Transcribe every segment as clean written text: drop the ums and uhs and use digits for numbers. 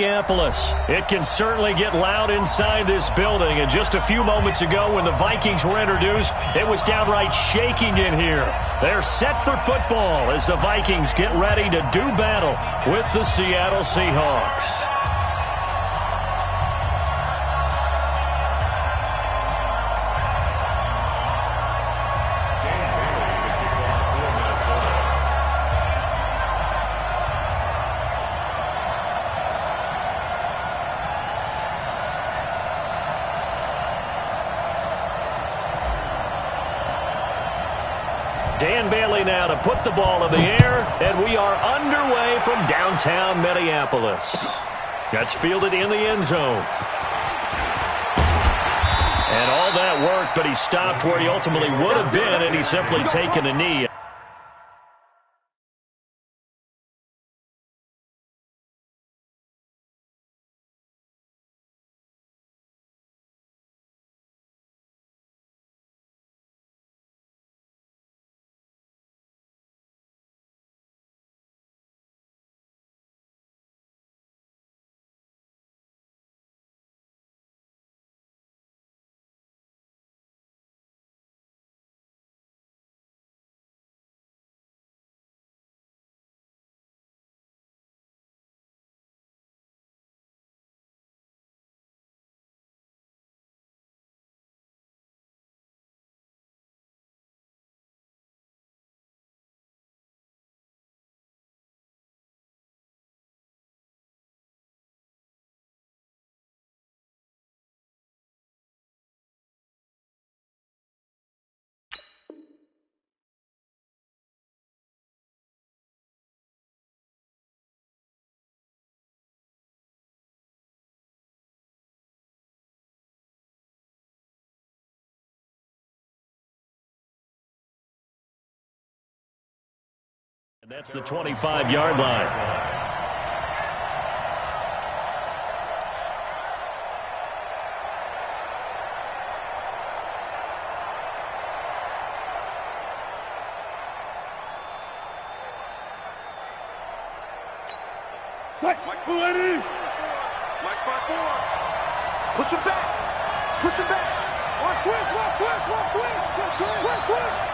Minneapolis. It can certainly get loud inside this building. And just a few moments ago when the Vikings were introduced, it was downright shaking in here. They're set for football as the Vikings get ready to do battle with the Seattle Seahawks. Dan Bailey now to put the ball in the air, and we are underway from downtown Minneapolis. That's fielded in the end zone. And all that work, but he stopped where he ultimately would have been, and he's simply taken a knee. And that's the 25-yard line. Mike 480. Mike 5-4. Push him back. Push him back. Watch twist, watch twist, watch twist. Twist, twist.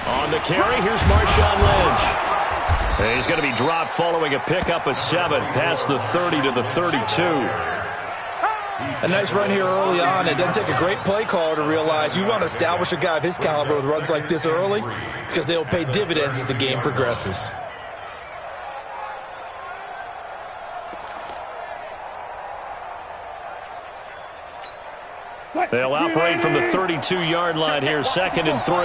On the carry, here's Marshawn Lynch. And he's going to be dropped following a pickup of 7 past the 30 to the 32. A nice run here early on. It doesn't take a great play caller to realize you want to establish a guy of his caliber with runs like this early because they'll pay dividends as the game progresses. They'll operate from the 32-yard line here, 2nd and 3.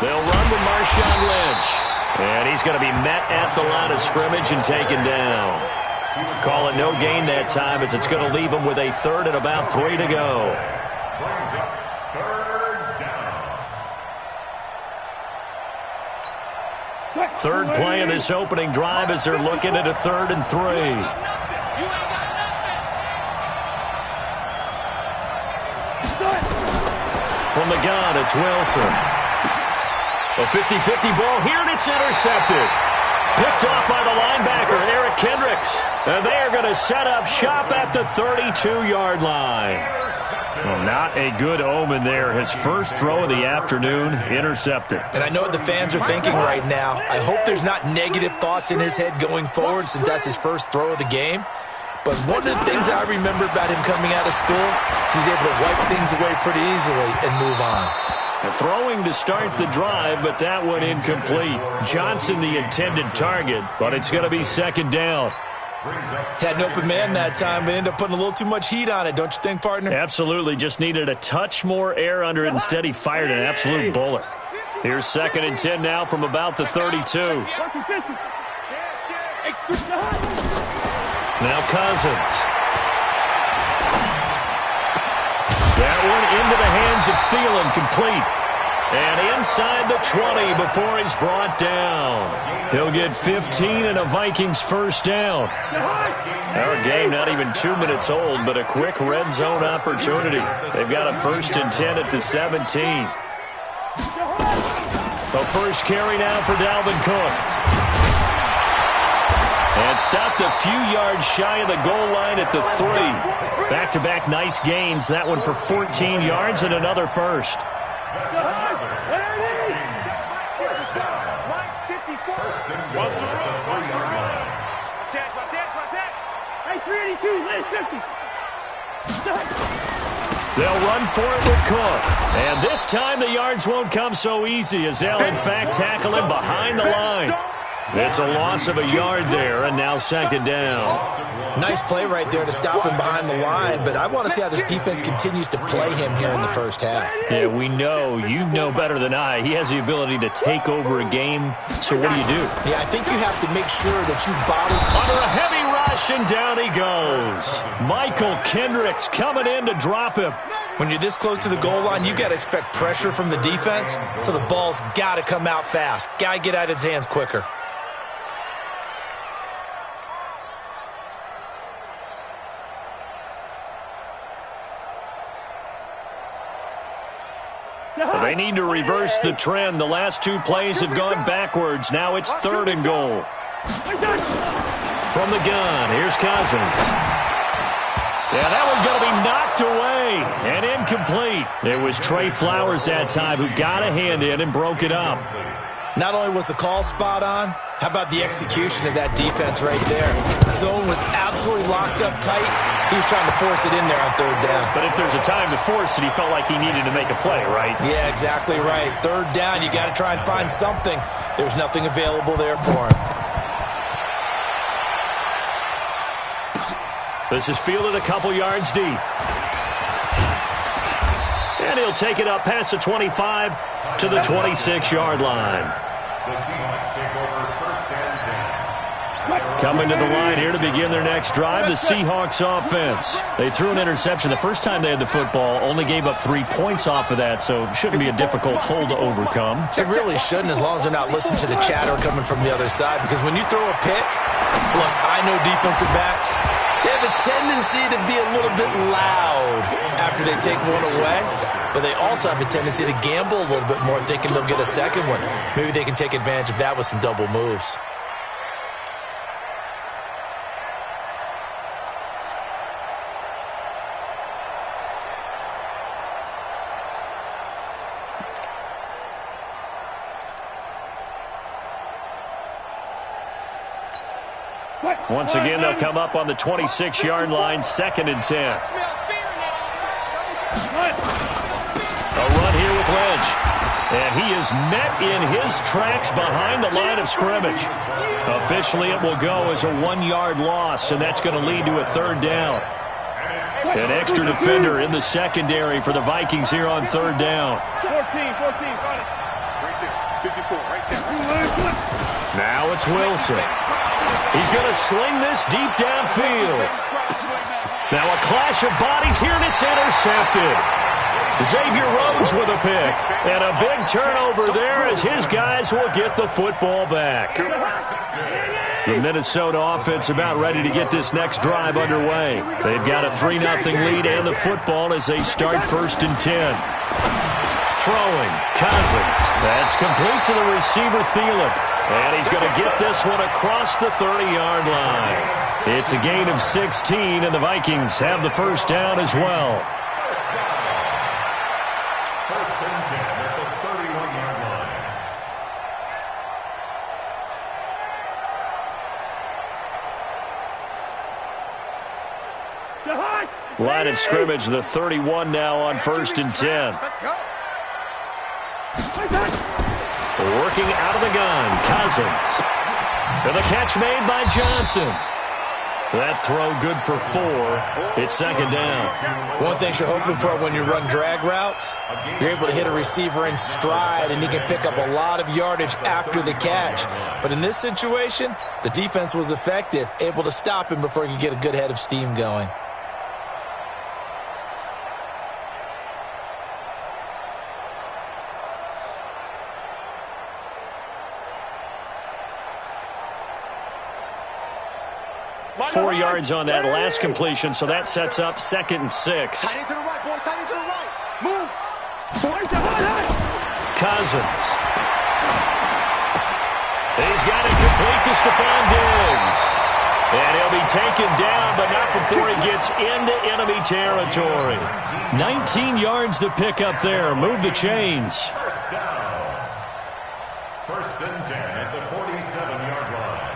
They'll run with Marshawn Lynch. And he's going to be met at the line of scrimmage and taken down. Call it no gain that time as it's going to leave him with a 3rd and about 3 to go. Third play of this opening drive as they're looking at a 3rd and 3. From the gun, it's Wilson. A 50-50 ball here, and it's intercepted. Picked off by the linebacker, Eric Kendricks. And they are going to set up shop at the 32-yard line. Well, not a good omen there. His first throw of the afternoon, intercepted. And I know what the fans are thinking right now. I hope there's not negative thoughts in his head going forward since that's his first throw of the game. But one of the things I remember about him coming out of school is he's able to wipe things away pretty easily and move on. Throwing to start the drive, but that one incomplete. Johnson the intended target, but it's going to be 2nd down. Had an open man that time, but ended up putting a little too much heat on it, don't you think, partner? Absolutely. Just needed a touch more air under it. Instead, he fired an absolute bullet. Here's 2nd and 10 now from about the 32. Now Cousins. That one into the hands of Thielen, complete. And inside the 20 before he's brought down. He'll get 15 and a Vikings first down. Our game not even 2 minutes old, but a quick red zone opportunity. They've got a 1st and 10 at the 17. The first carry now for Dalvin Cook. And stopped a few yards shy of the goal line at the 3. Back-to-back nice gains. That one for 14 yards and another first. They'll run for it with Cook. And this time the yards won't come so easy as they'll, in fact, tackle him behind the line. It's a loss of a yard there, and now 2nd down. Nice play right there to stop him behind the line, but I want to see how this defense continues to play him here in the first half. Yeah, we know. You know better than I. He has the ability to take over a game, so what do you do? Yeah, I think you have to make sure that you bottle. Under a heavy rush, and down he goes. Michael Kendricks coming in to drop him. When you're this close to the goal line, you got to expect pressure from the defense, so the ball's got to come out fast. Got to get out of his hands quicker. They need to reverse the trend. The last 2 plays have gone backwards. Now it's 3rd and goal. From the gun, here's Cousins. Yeah, that one's going to be knocked away and incomplete. It was Trey Flowers that time who got a hand in and broke it up. Not only was the call spot on, how about the execution of that defense right there? The zone was absolutely locked up tight. He was trying to force it in there on 3rd down. But if there's a time to force it, he felt like he needed to make a play, right? Yeah, exactly right. 3rd down, you got to try and find something. There's nothing available there for him. This is fielded a couple yards deep. And he'll take it up past the 25 to the 26-yard line. The Seahawks take over 1st and 10. Coming to the line here to begin their next drive, the Seahawks offense. They threw an interception the first time they had the football, only gave up 3 points off of that, so it shouldn't be a difficult hole to overcome. It really shouldn't, as long as they're not listening to the chatter coming from the other side, because when you throw a pick, look, I know defensive backs, they have a tendency to be a little bit loud after they take one away, but they also have a tendency to gamble a little bit more, thinking they'll get a second one. Maybe they can take advantage of that with some double moves. Once again, they'll come up on the 26-yard line, 2nd and 10. A run here with Lynch. And he is met in his tracks behind the line of scrimmage. Officially, it will go as a 1-yard loss, and that's going to lead to a 3rd down. An extra defender in the secondary for the Vikings here on 3rd down. 14, got it. Right there, 54, right there. Now it's Wilson. He's going to sling this deep downfield. Now a clash of bodies here, and it's intercepted. Xavier Rhodes with a pick. And a big turnover there as his guys will get the football back. The Minnesota offense about ready to get this next drive underway. They've got a 3-0 lead and the football as they start 1st and 10. Throwing, Cousins. That's complete to the receiver, Thielen. And he's going to get this one across the 30-yard line. It's a gain of 16, and the Vikings have the 1st down as well. 1st and 10 at the 31-yard line. Line of scrimmage, the 31 now on 1st and 10. Let's go. Working out of the gun, Cousins. And the catch made by Johnson. That throw good for 4. It's 2nd down. One thing you're hoping for when you run drag routes, you're able to hit a receiver in stride, and he can pick up a lot of yardage after the catch. But in this situation, the defense was effective, able to stop him before he could get a good head of steam going. 4 yards on that last completion, so that sets up 2nd and 6. Tight end to the right, boy. Tight end to the right. Move. Cousins. He's got it complete to Stephon Diggs. And he'll be taken down, but not before he gets into enemy territory. 19 yards to pick up there. Move the chains. First down. 1st and 10 at the 47-yard line.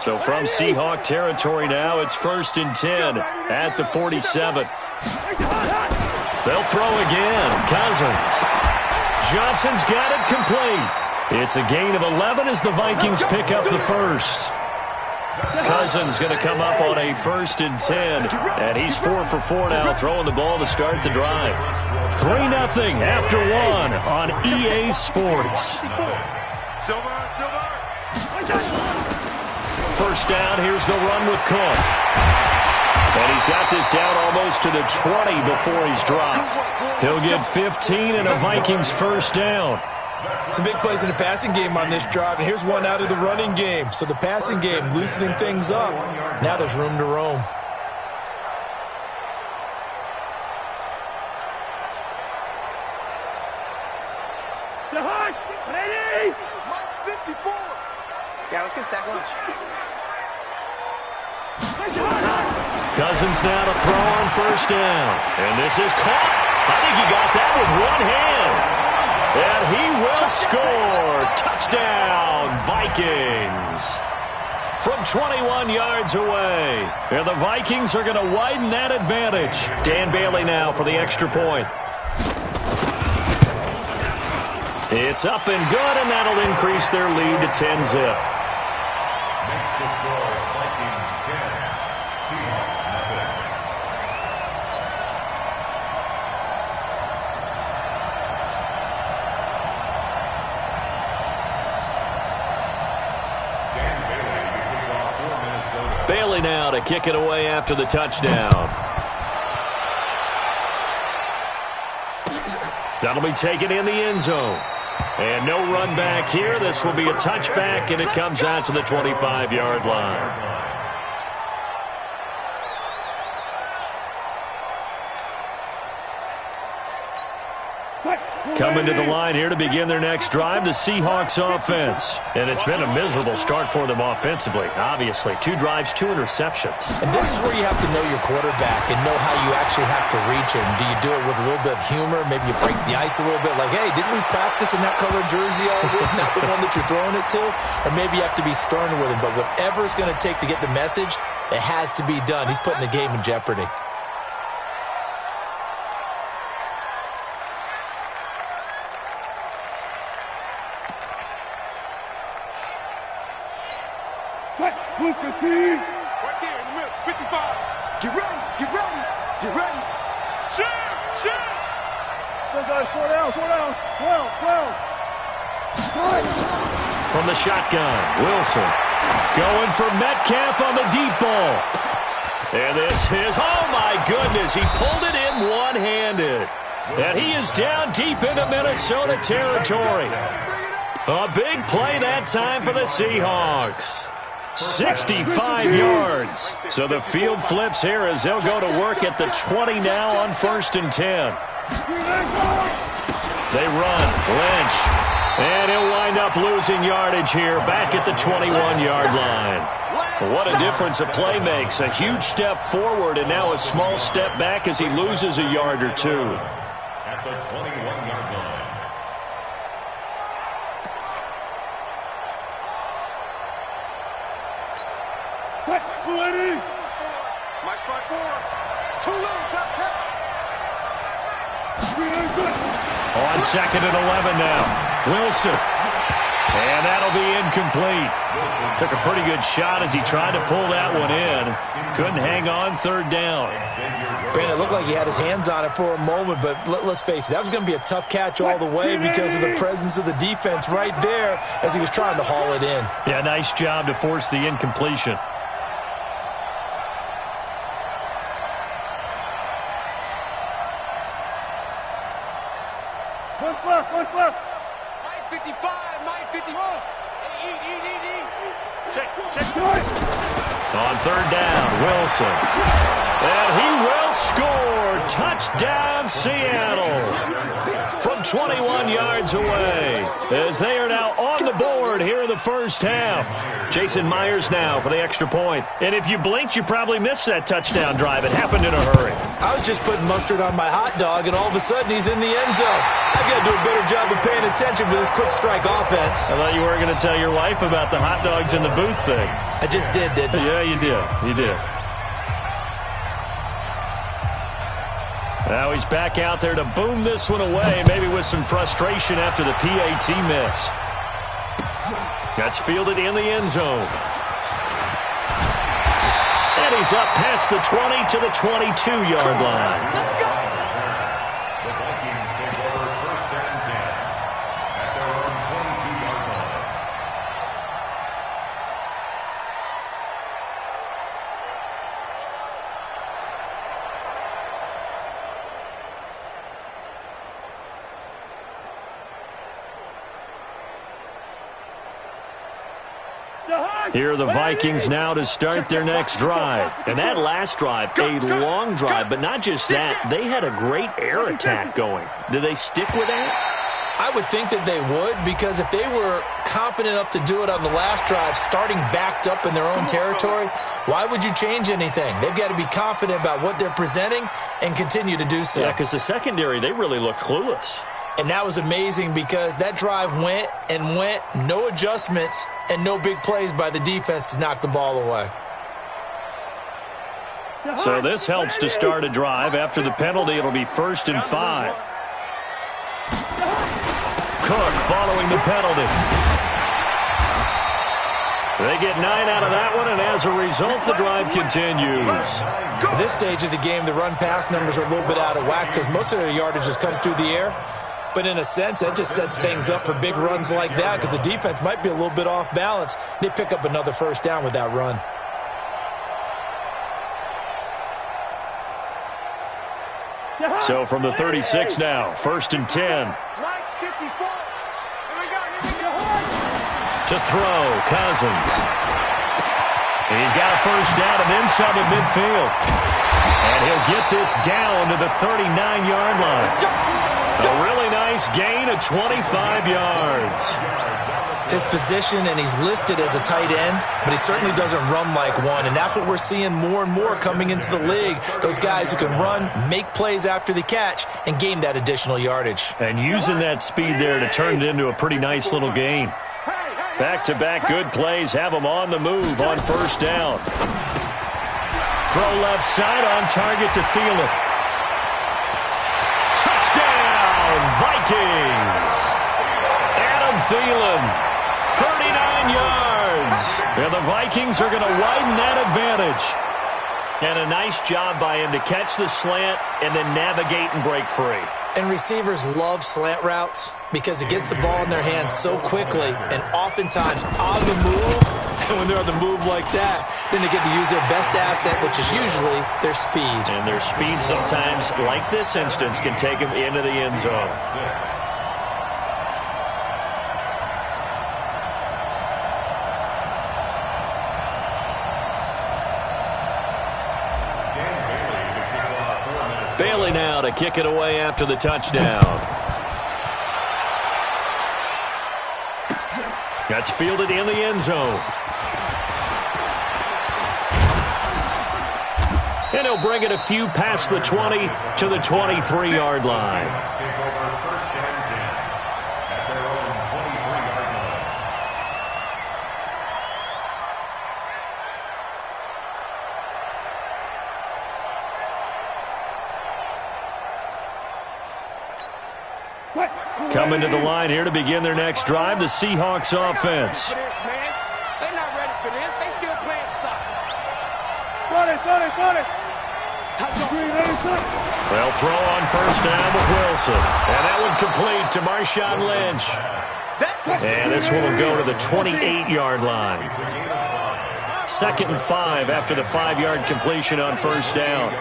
So from Seahawk territory now, it's 1st and 10 at the 47. They'll throw again. Cousins. Johnson's got it complete. It's a gain of 11 as the Vikings pick up the first. Cousins going to come up on a 1st and 10, and he's 4 for 4 now, throwing the ball to start the drive. 3-0 after 1 on EA Sports. First down, here's the run with Cook. And he's got this down almost to the 20 before he's dropped. He'll get 15 and a Vikings first down. Some big plays in the passing game on this drive, and here's one out of the running game. So the passing game loosening things up. Now there's room to roam. Ready? Mike 54. Yeah, let's get sack lunch. Cousins now to throw on first down. And this is caught. I think he got that with one hand. And he will score. Touchdown, Vikings. From 21 yards away. And the Vikings are going to widen that advantage. Dan Bailey now for the extra point. It's up and good, and that'll increase their lead to 10-zip. Makes the score Vikings 10, Seahawks nothing. Dan Bailey to kick off for Minnesota. Bailey now to kick it away after the touchdown. That'll be taken in the end zone. And no run back here. This will be a touchback, and it comes out to the 25-yard line. Coming to the line here to begin their next drive, the Seahawks offense. And it's been a miserable start for them offensively, obviously. 2 drives, 2 interceptions. And this is where you have to know your quarterback and know how you actually have to reach him. Do you do it with a little bit of humor? Maybe you break the ice a little bit, like, hey, didn't we practice in that color jersey all week, not the one that you're throwing it to? Or maybe you have to be stern with him. But whatever it's going to take to get the message, it has to be done. He's putting the game in jeopardy. Right there in the middle, 55. Get ready, get ready, get ready. Shin! Slow down. 12. From the shotgun, Wilson going for Metcalf on the deep ball. And this is, oh my goodness, he pulled it in one-handed. And he is down deep into Minnesota territory. A big play that time for the Seahawks. 65 yards. So the field flips here as they'll go to work at the 20 now on 1st and 10. They run. Lynch. And he'll wind up losing yardage here back at the 21-yard line. What a difference a play makes. A huge step forward and now a small step back as he loses a yard or two. At the 21-yard line. Ready? Mike 54. Too late. On 2nd and 11 now. Wilson. And that'll be incomplete. Took a pretty good shot as he tried to pull that one in. Couldn't hang on 3rd down. Brandon, it looked like he had his hands on it for a moment, but let's face it, that was going to be a tough catch all the way because of the presence of the defense right there as he was trying to haul it in. Yeah, nice job to force the incompletion. One left. Mike 55. Eat. On third down, Wilson. And he will score. Touchdown, Seattle. From 21 yards away, as they are now on the board here in the first half. Jason Myers now for the extra point. And if you blinked, you probably missed that touchdown drive. It happened in a hurry. I was just putting mustard on my hot dog, and all of a sudden he's in the end zone. I've got to do a better job of paying attention for this quick strike offense. I thought you were going to tell your wife about the hot dogs in the booth thing. I just did, didn't I? Yeah, you did. You did. Now he's back out there to boom this one away, maybe with some frustration after the PAT miss. That's fielded in the end zone. And he's up past the 20 to the 22-yard line. The Vikings take over first and 10 at their own 22-yard line. Here are the Vikings now to start their next drive. And that last drive, a long drive, but not just that. They had a great air attack going. Do they stick with that? I would think that they would, because if they were confident enough to do it on the last drive, starting backed up in their own territory, why would you change anything? They've got to be confident about what they're presenting and continue to do so. Yeah, because the secondary, they really look clueless. And that was amazing because that drive went and went, no adjustments, and no big plays by the defense to knock the ball away. So this helps to start a drive. After the penalty, it'll be 1st and 5. Cook following the penalty. They get 9 out of that one, and as a result, the drive continues. At this stage of the game, the run-pass numbers are a little bit out of whack because most of their yardage has come through the air. But in a sense, that just sets things up for big runs like that because the defense might be a little bit off balance. They pick up another first down with that run. So from the 36 now, 1st and 10. To throw, Cousins. He's got a first down and then some at midfield. And he'll get this down to the 39-yard line. A really nice gain of 25 yards. His position, and he's listed as a tight end, but he certainly doesn't run like one, and that's what we're seeing more and more coming into the league. Those guys who can run, make plays after the catch, and gain that additional yardage. And using that speed there to turn it into a pretty nice little gain. Back-to-back good plays have him on the move on first down. Throw left side on target to Thielen. Vikings. Adam Thielen, 39 yards. And the Vikings are going to widen that advantage. And a nice job by him to catch the slant and then navigate and break free. And receivers love slant routes because it gets the ball in their hands so quickly and oftentimes on the move. And when they're on the move like that, then they get to use their best asset, which is usually their speed. And their speed sometimes, like this instance, can take them into the end zone. Bailey now to kick it away after the touchdown. That's fielded in the end zone. And he'll bring it a few past the 20 to the 23-yard line. Take over first and 10 at their own 23-yard line. Coming to the line here to begin their next drive, the Seahawks offense. They're not ready for this. They still playing soccer. They'll throw on first down with Wilson. And that one complete to Marshawn Lynch. And this one will go to the 28-yard line. 2nd and 5 after the 5-yard completion on first down.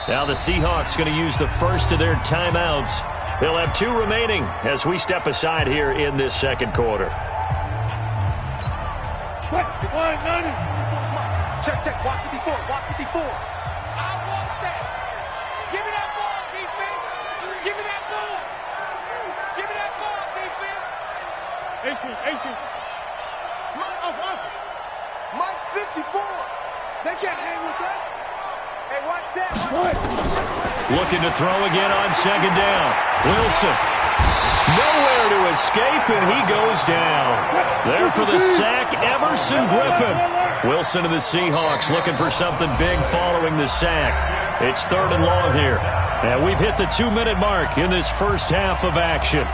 Now the Seahawks going to use the first of their timeouts. They'll have 2 remaining as we step aside here in this second quarter. Check. Walk 54. Walk 54. I want that. Give me that ball, defense. Give me that ball. Give me that ball, defense. 18. Mike 54. They can't hang with us. Hey, watch that. Looking to throw again on second down. Wilson. Nowhere to escape, and he goes down. There for the sack, Emerson Griffin. Wilson and the Seahawks looking for something big following the sack. It's 3rd and long here. And we've hit the 2-minute mark in this first half of action.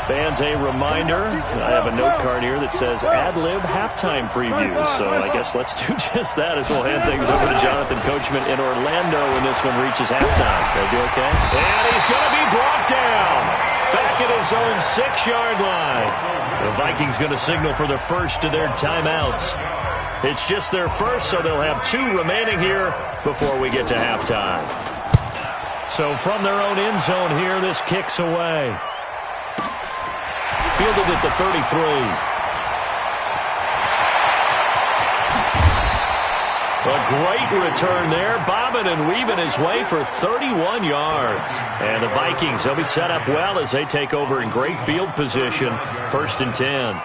Fans, a reminder, I have a note card here that says ad-lib halftime preview. So I guess let's do just that as we'll hand things over to Jonathan Coachman in Orlando when this one reaches halftime. That'll be okay? And he's going to be brought down back at his own 6-yard line. The Vikings going to signal for the first of their timeouts. It's just their first, so they'll have 2 remaining here before we get to halftime. So from their own end zone here, this kicks away. Fielded at the 33. A great return there, bobbing and weaving his way for 31 yards. And the Vikings, they'll be set up well as they take over in great field position, 1st and 10.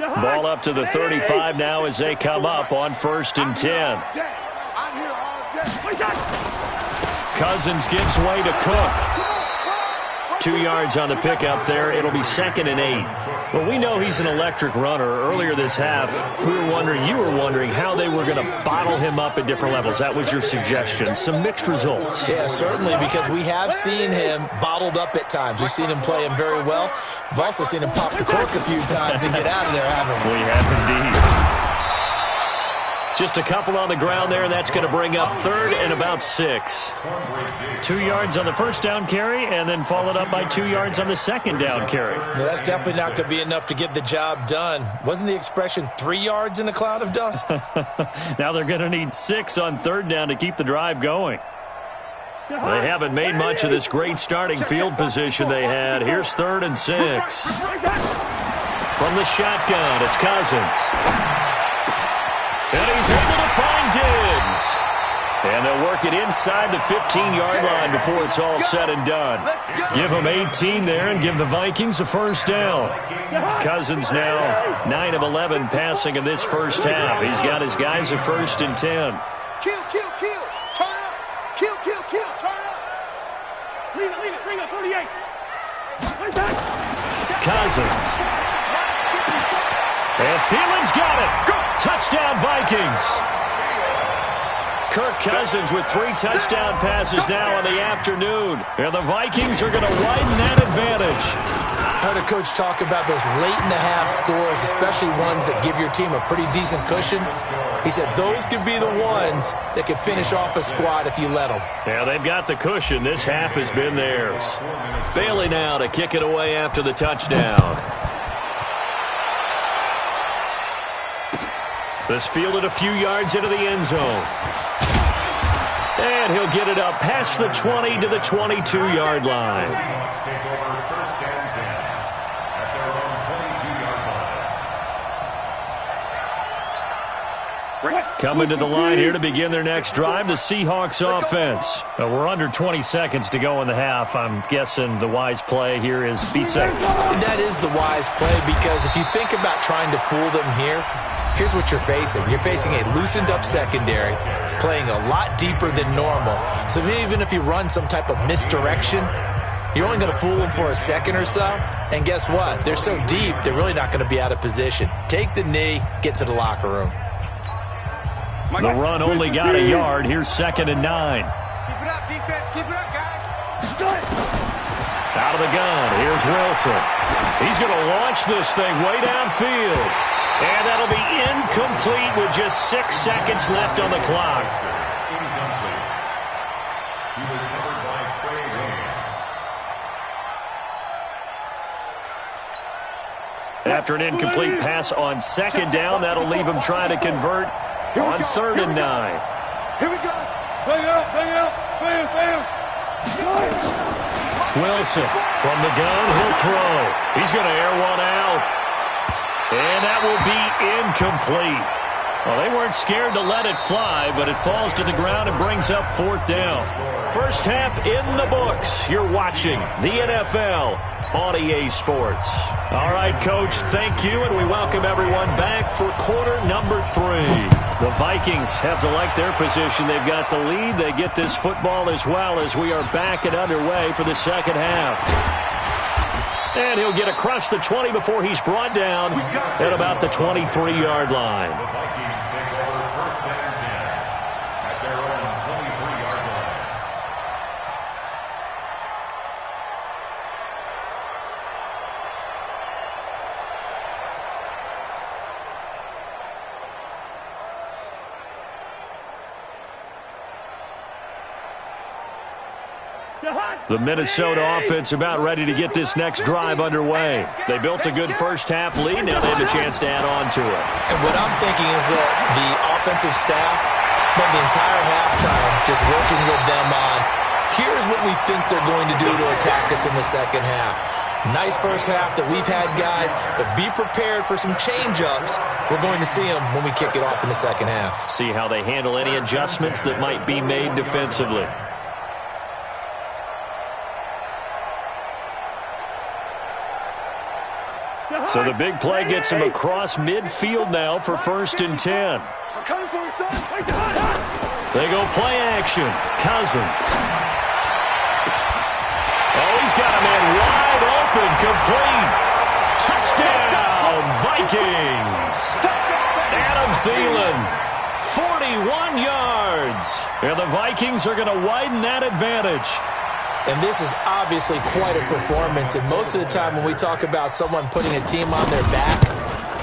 Ball up to the 35 now as they come up on 1st and 10. I'm here all day. Cousins gives way to Cook. 2 yards on the pickup there. It'll be 2nd and 8. Well, we know he's an electric runner. Earlier this half, you were wondering how they were going to bottle him up at different levels. That was your suggestion. Some mixed results. Yeah, certainly, because we have seen him bottled up at times. We've seen him play him very well. We've also seen him pop the cork a few times and get out of there, haven't we? We have indeed. Just a couple on the ground there, and that's going to bring up 3rd and about 6. 2 yards on the first down carry, and then followed up by 2 yards on the second down carry. Well, that's definitely not going to be enough to get the job done. Wasn't the expression 3 yards in a cloud of dust? Now they're going to need 6 on 3rd down to keep the drive going. They haven't made much of this great starting field position they had. Here's 3rd and 6. From the shotgun, it's Cousins. And he's able to find Diggs. And they'll work it inside the 15-yard line before it's all said and done. Give them 18 there and give the Vikings a first down. Cousins now 9 of 11 passing in this first half. He's got his guys a 1st and 10. Kill. Turn up. Kill. Turn up. Leave it, 38. Cousins. And Thielen's got it. Touchdown, Vikings. Kirk Cousins with 3 touchdown passes now in the afternoon. And the Vikings are going to widen that advantage. I heard a coach talk about those late-in-the-half scores, especially ones that give your team a pretty decent cushion. He said those could be the ones that could finish off a squad if you let them. Yeah, they've got the cushion. This half has been theirs. Bailey now to kick it away after the touchdown. This fielded a few yards into the end zone. And he'll get it up past the 20 to the 22-yard line. Coming to the line here to begin their next drive, the Seahawks offense. We're under 20 seconds to go in the half. I'm guessing the wise play here is be safe. That is the wise play, because if you think about trying to fool them here, here's what you're facing. You're facing a loosened-up secondary, playing a lot deeper than normal. So even if you run some type of misdirection, you're only going to fool them for a second or so. And guess what? They're so deep, they're really not going to be out of position. Take the knee, get to the locker room. The run only got a yard. Here's 2nd and 9. Keep it up, defense. Keep it up, guys. Out of the gun, here's Wilson. He's going to launch this thing way downfield. And that'll be incomplete with just 6 seconds left on the clock. He was covered by Trey Williams. After an incomplete pass on 2nd down, that'll leave him trying to convert On 3rd and 9. Here we go. Bring out, bam. Wilson from the gun, he'll throw. He's going to air one out. And that will be incomplete. Well, they weren't scared to let it fly, but it falls to the ground and brings up 4th down. First half in the books. You're watching the NFL on EA Sports. All right, Coach, thank you, and we welcome everyone back for quarter number 3. The Vikings have to like their position. They've got the lead. They get this football as well as we are back and underway for the second half. And he'll get across the 20 before he's brought down at about the 23-yard line. The Vikings take over 1st and 10 at their own 23-yard line. The Minnesota offense about ready to get this next drive underway. They built a good first half lead. Now they have a chance to add on to it. And what I'm thinking is that the offensive staff spent the entire halftime just working with them on, here's what we think they're going to do to attack us in the second half. Nice first half that we've had, guys, but be prepared for some change-ups. We're going to see them when we kick it off in the second half. See how they handle any adjustments that might be made defensively. So the big play gets him across midfield now for 1st and 10. I'm coming for you, son. They go play action. Cousins. Oh, he's got a man wide open, complete. Touchdown, Vikings. Adam Thielen, 41 yards. And the Vikings are going to widen that advantage. And this is obviously quite a performance. And most of the time when we talk about someone putting a team on their back,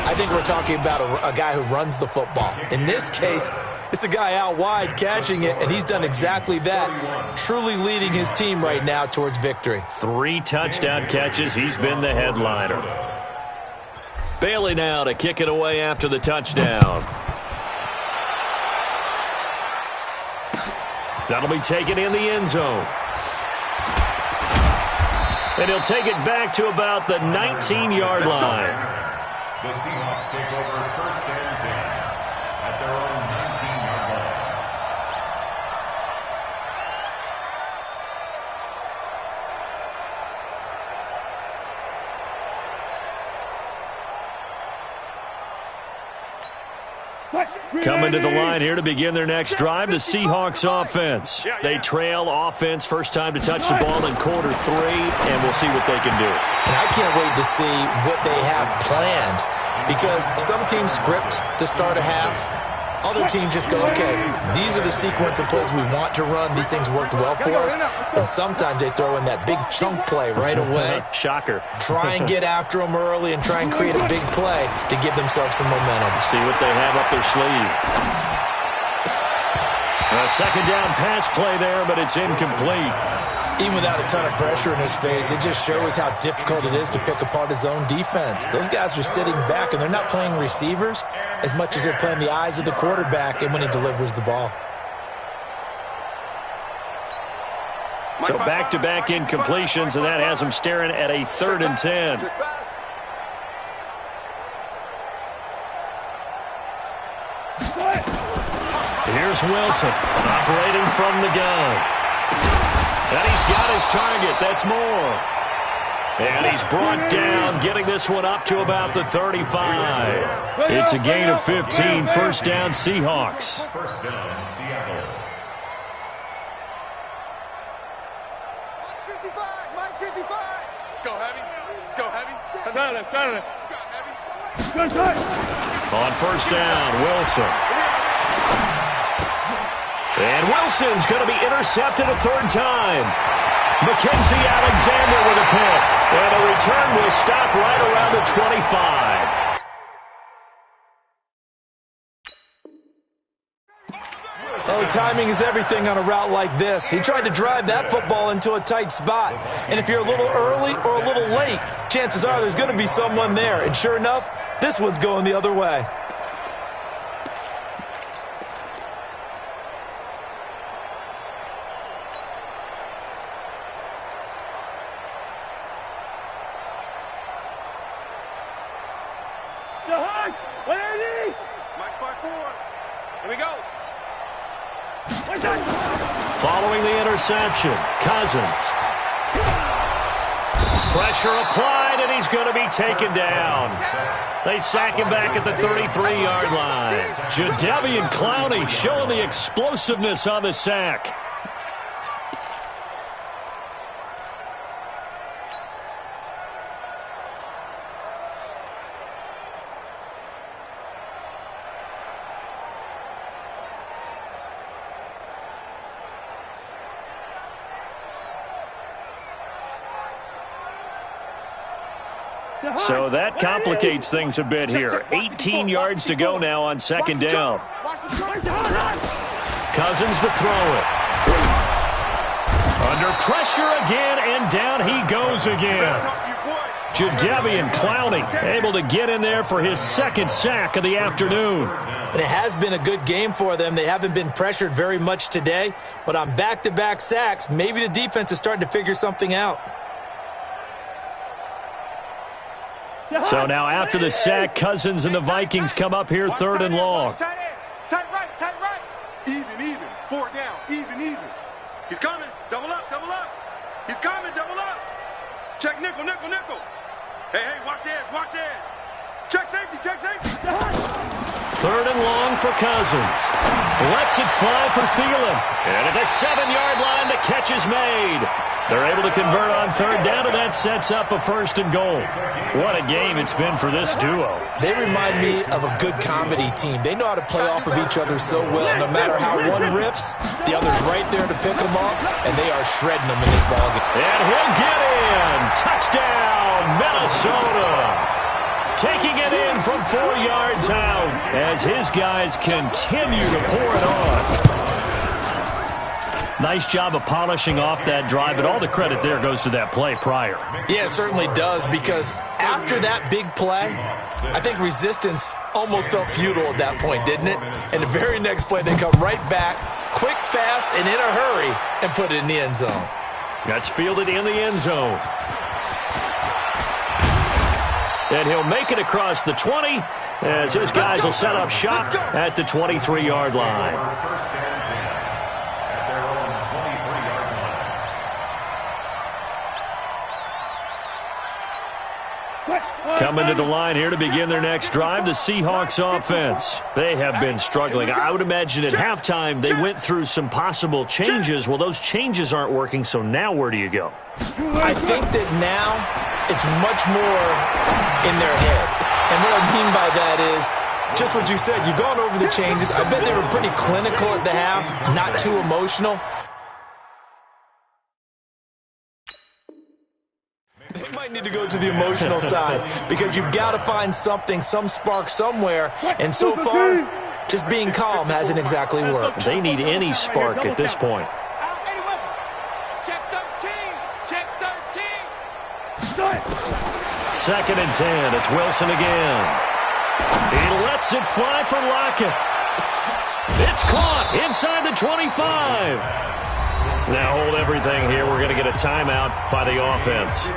I think we're talking about a guy who runs the football. In this case, it's a guy out wide catching it, and he's done exactly that, truly leading his team right now towards victory. 3 touchdown catches. He's been the headliner. Bailey now to kick it away after the touchdown. That'll be taken in the end zone. And he'll take it back to about the 19-yard line. The Seahawks take over 1st and 10 at their own 19-yard line. Coming to the line here to begin their next drive, the Seahawks offense. They trail offense first time to touch the ball in quarter 3, and we'll see what they can do. And I can't wait to see what they have planned, because some teams script to start a half. Other teams just go, okay, these are the sequence of plays we want to run. These things worked well for us. And sometimes they throw in that big chunk play right away. Shocker. Try and get after them early and try and create a big play to give themselves some momentum. See what they have up their sleeve. A second down pass play there, but it's incomplete. Even without a ton of pressure in his face, it just shows how difficult it is to pick apart his own defense. Those guys are sitting back, and they're not playing receivers as much as they're playing the eyes of the quarterback and when he delivers the ball. So back-to-back incompletions, and that has him staring at a 3rd and 10. Here's Wilson, operating from the gun. And he's got his target. That's more. And he's brought down, getting this one up to about the 35. It's a gain of 15. First down, Seahawks. First down, Seattle. Mike 55. Let's go heavy. Let's go heavy. Got it. Let's go heavy. On first down, Wilson. And Wilson's going to be intercepted a 3rd time. Mackenzie Alexander with a pick. And the return will stop right around the 25. Oh, timing is everything on a route like this. He tried to drive that football into a tight spot. And if you're a little early or a little late, chances are there's going to be someone there. And sure enough, this one's going the other way. Mike's by 4. Here we go. Following the interception, Cousins. Pressure applied, and he's going to be taken down. They sack him back at the 33-yard line. Jadeveon Clowney showing the explosiveness on the sack. So that complicates things a bit here. 18 yards to go now on second down. Cousins to throw it. Under pressure again, and down he goes again. Jadeveon Clowney able to get in there for his second sack of the afternoon. And it has been a good game for them. They haven't been pressured very much today, but on back-to-back sacks, maybe the defense is starting to figure something out. So now after the sack, Cousins and the Vikings come up here third and long. Tight right. Even. 4 down. Even. He's coming. Double up. He's coming. Double up. Check nickel. Hey, watch the edge. Check safety. Third and long for Cousins. Lets it fly for Thielen. And at the 7-yard line, the catch is made. They're able to convert on third down, and that sets up a first and goal. What a game it's been for this duo. They remind me of a good comedy team. They know how to play off of each other so well. No matter how one riffs, the other's right there to pick them up, and they are shredding them in this ballgame. And he'll get in. Touchdown, Minnesota. Taking it in from 4 yards out as his guys continue to pour it on. Nice job of polishing off that drive, but all the credit there goes to that play prior. Yeah, it certainly does, because after that big play, I think resistance almost felt futile at that point, didn't it? And the very next play, they come right back, quick, fast, and in a hurry, and put it in the end zone. That's fielded in the end zone. And he'll make it across the 20 as his guys will set up shop at the 23-yard line. Coming to the line here to begin their next drive, the Seahawks offense. They have been struggling. I would imagine at halftime they went through some possible changes. Well, those changes aren't working, so now where do you go? I think that now it's much more in their head. And what I mean by that is just what you said. You've gone over the changes. I bet they were pretty clinical at the half, not too emotional. They might need to go to the emotional side because you've got to find something, some spark somewhere. And so far, just being calm hasn't exactly worked. They need any spark at this point. Check 13. Check 13. Second and 10. It's Wilson again. He lets it fly for Lockett. It's caught inside the 25. Now hold everything here. We're going to get a timeout by the offense.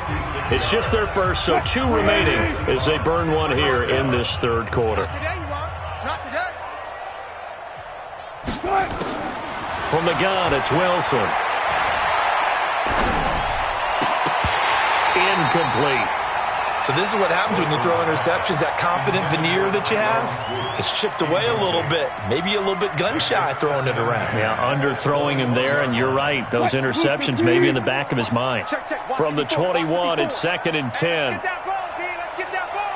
It's just their first, so 2 remaining as they burn one here in this third quarter. Not today. From the gun, it's Wilson. Incomplete. So this is what happens when you throw interceptions. That confident veneer that you have gets chipped away a little bit. Maybe a little bit gun-shy throwing it around. Yeah, under-throwing him there, and you're right. Those interceptions may be in the back of his mind. From the 21, it's second and 10. Get that ball, D. Let's get that ball.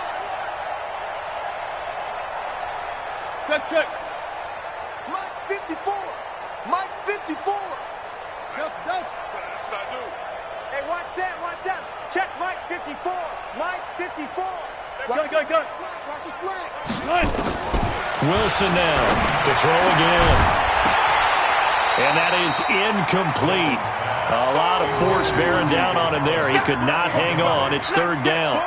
Check. Mike's 54. Mike's 54. That's what I do. Hey, watch that. Check Mike 54. Mike 54. Go. Watch the slant. Wilson now to throw again. And that is incomplete. A lot of force bearing down on him there. He could not hang on. It's third down.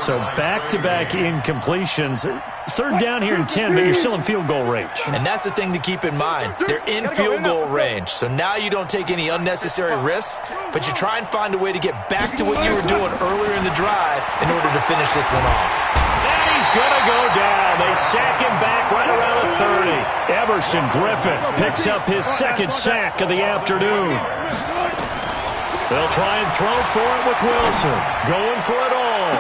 So back-to-back incompletions. Third down here in 10, but you're still in field goal range. And that's the thing to keep in mind. They're in field goal range. So now you don't take any unnecessary risks, but you try and find a way to get back to what you were doing earlier in the drive in order to finish this one off. And he's he's going to go down. They sack him back right around the 30. Everson Griffin picks up his second sack of the afternoon. They'll try and throw for it with Wilson. Going for it all.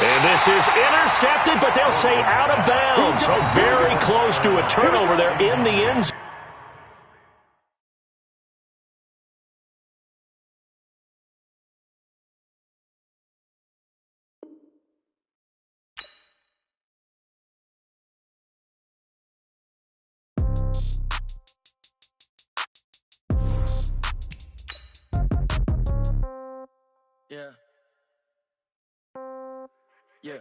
And this is intercepted, but they'll say out of bounds. So very close to a turnover there in the end zone. Yeah. Yeah.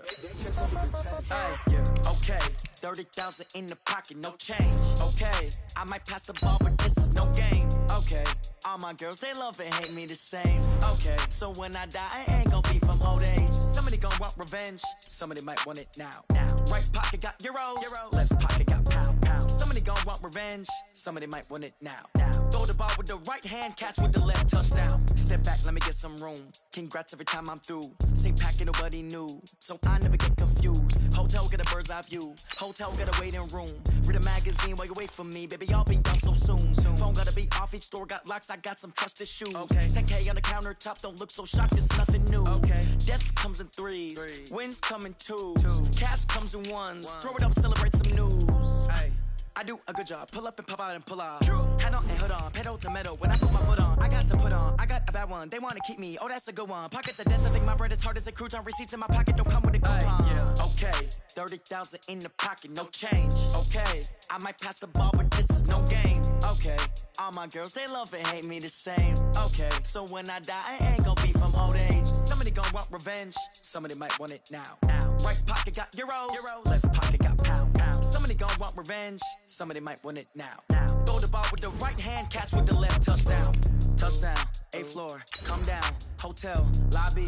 Hey, yeah. Okay. 30,000 in the pocket, no change. Okay. I might pass the ball, but this is no game. Okay. All my girls, they love and hate me the same. Okay. So when I die, I ain't gonna be from old age. Somebody gonna want revenge. Somebody might want it now. Right pocket got euros. Left pocket got pound. Somebody gonna want revenge. Somebody might want it now. Throw the ball with the right hand, catch with the left, touchdown. Step back, let me get some room. Congrats every time I'm through. Same packet, nobody knew. So I never get confused. Hotel get a bird's eye view. Hotel get a waiting room. Read a magazine while you wait for me. Baby, I'll be done so soon. Phone gotta be off, each store got locks. I got some trusted shoes. Okay. 10K on the countertop, don't look so shocked, it's nothing new. Okay. Death comes in threes. Wins come in twos. Cash comes in ones. Throw it up, celebrate some news. Hey. I do a good job. Pull up and pop out and pull off. Hat on and hood on. Pedal to metal. When I put my foot on, I got to put on. I got a bad one. They want to keep me. Oh, that's a good one. Pockets are dense. I think my bread is hard as a crouton. Receipts in my pocket don't come with a coupon. Yeah. Okay. 30,000 in the pocket. No change. Okay. I might pass the ball, but this is no game. Okay. All my girls, they love and hate me the same. Okay. So when I die, I ain't gonna be from old age. Somebody gonna want revenge. Somebody might want it now. Right pocket got euros. Left pocket got pound. Somebody gonna want revenge. Somebody might want it now. Throw the ball with the right hand, catch with the left, touchdown. Touchdown, 8th floor, come down, hotel, lobby.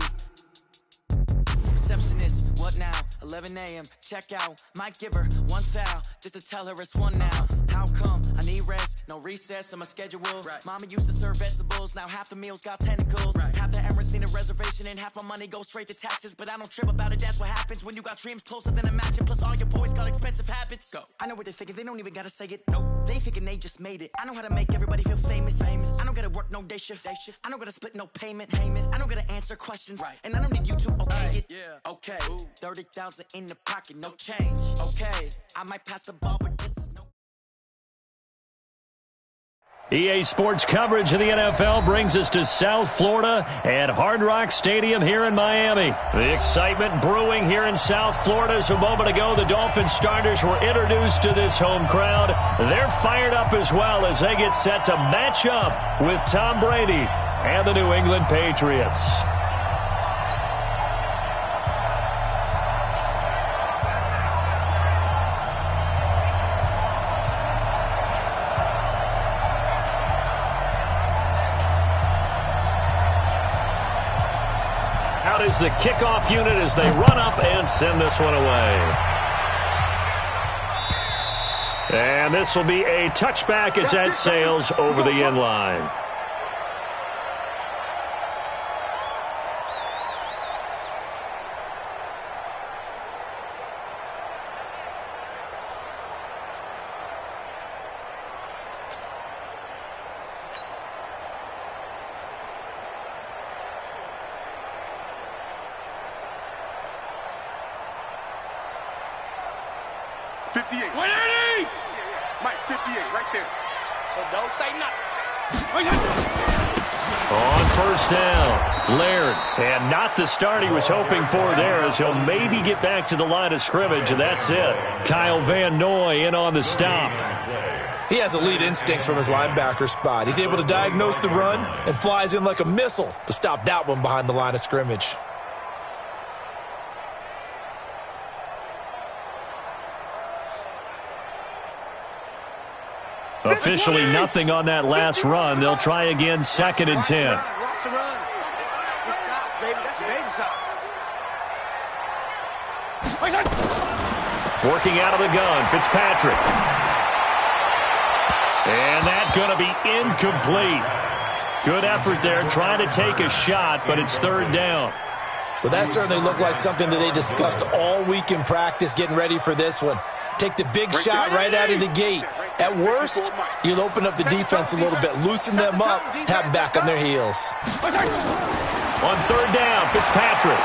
Receptionist, what now? 11 a.m., check out. Might give her one foul, just to tell her it's one now. How come? I need rest, no recess in my schedule. Right. Mama used to serve vegetables, now half the meals got tentacles. Right. Half the Emirates need a reservation and half my money goes straight to taxes. But I don't trip about it, that's what happens when you got dreams closer than a match. And plus all your boys got expensive habits. Go. I know what they're thinking, they don't even gotta say it. Nope. They thinking they just made it. I know how to make everybody feel famous. I don't gotta work no day shift. I don't gotta split no payment. I don't gotta answer questions. Right. And I don't need you to okay it. Yeah. Okay. 30,000 in the pocket, no change. Okay. I might pass the ball, but this is no. EA Sports coverage of the NFL brings us to South Florida at Hard Rock Stadium here in Miami. The excitement brewing here in South Florida as a moment ago the Dolphins starters were introduced to this home crowd. They're fired up as well as they get set to match up with Tom Brady and the New England Patriots. Out is the kickoff unit as they run up and send this one away. And this will be a touchback as that sails over the end line. Mike, 58, right there. So don't say nothing. On first down, Laird. And not the start he was hoping for there as he'll maybe get back to the line of scrimmage, and that's it. Kyle Van Noy in on the stop. He has elite instincts from his linebacker spot. He's able to diagnose the run and flies in like a missile to stop that one behind the line of scrimmage. Officially nothing on that last run. They'll try again, 2nd and 10. Watch the run. Good shot, baby. That's a baby shot. Working out of the gun, Fitzpatrick. And that's going to be incomplete. Good effort there, trying to take a shot, but it's 3rd down. Well, that certainly looked like something that they discussed all week in practice getting ready for this one. Take the big shot right out of the gate. At worst, you'll open up the defense a little bit, loosen them up, have them back on their heels. On third down, Fitzpatrick.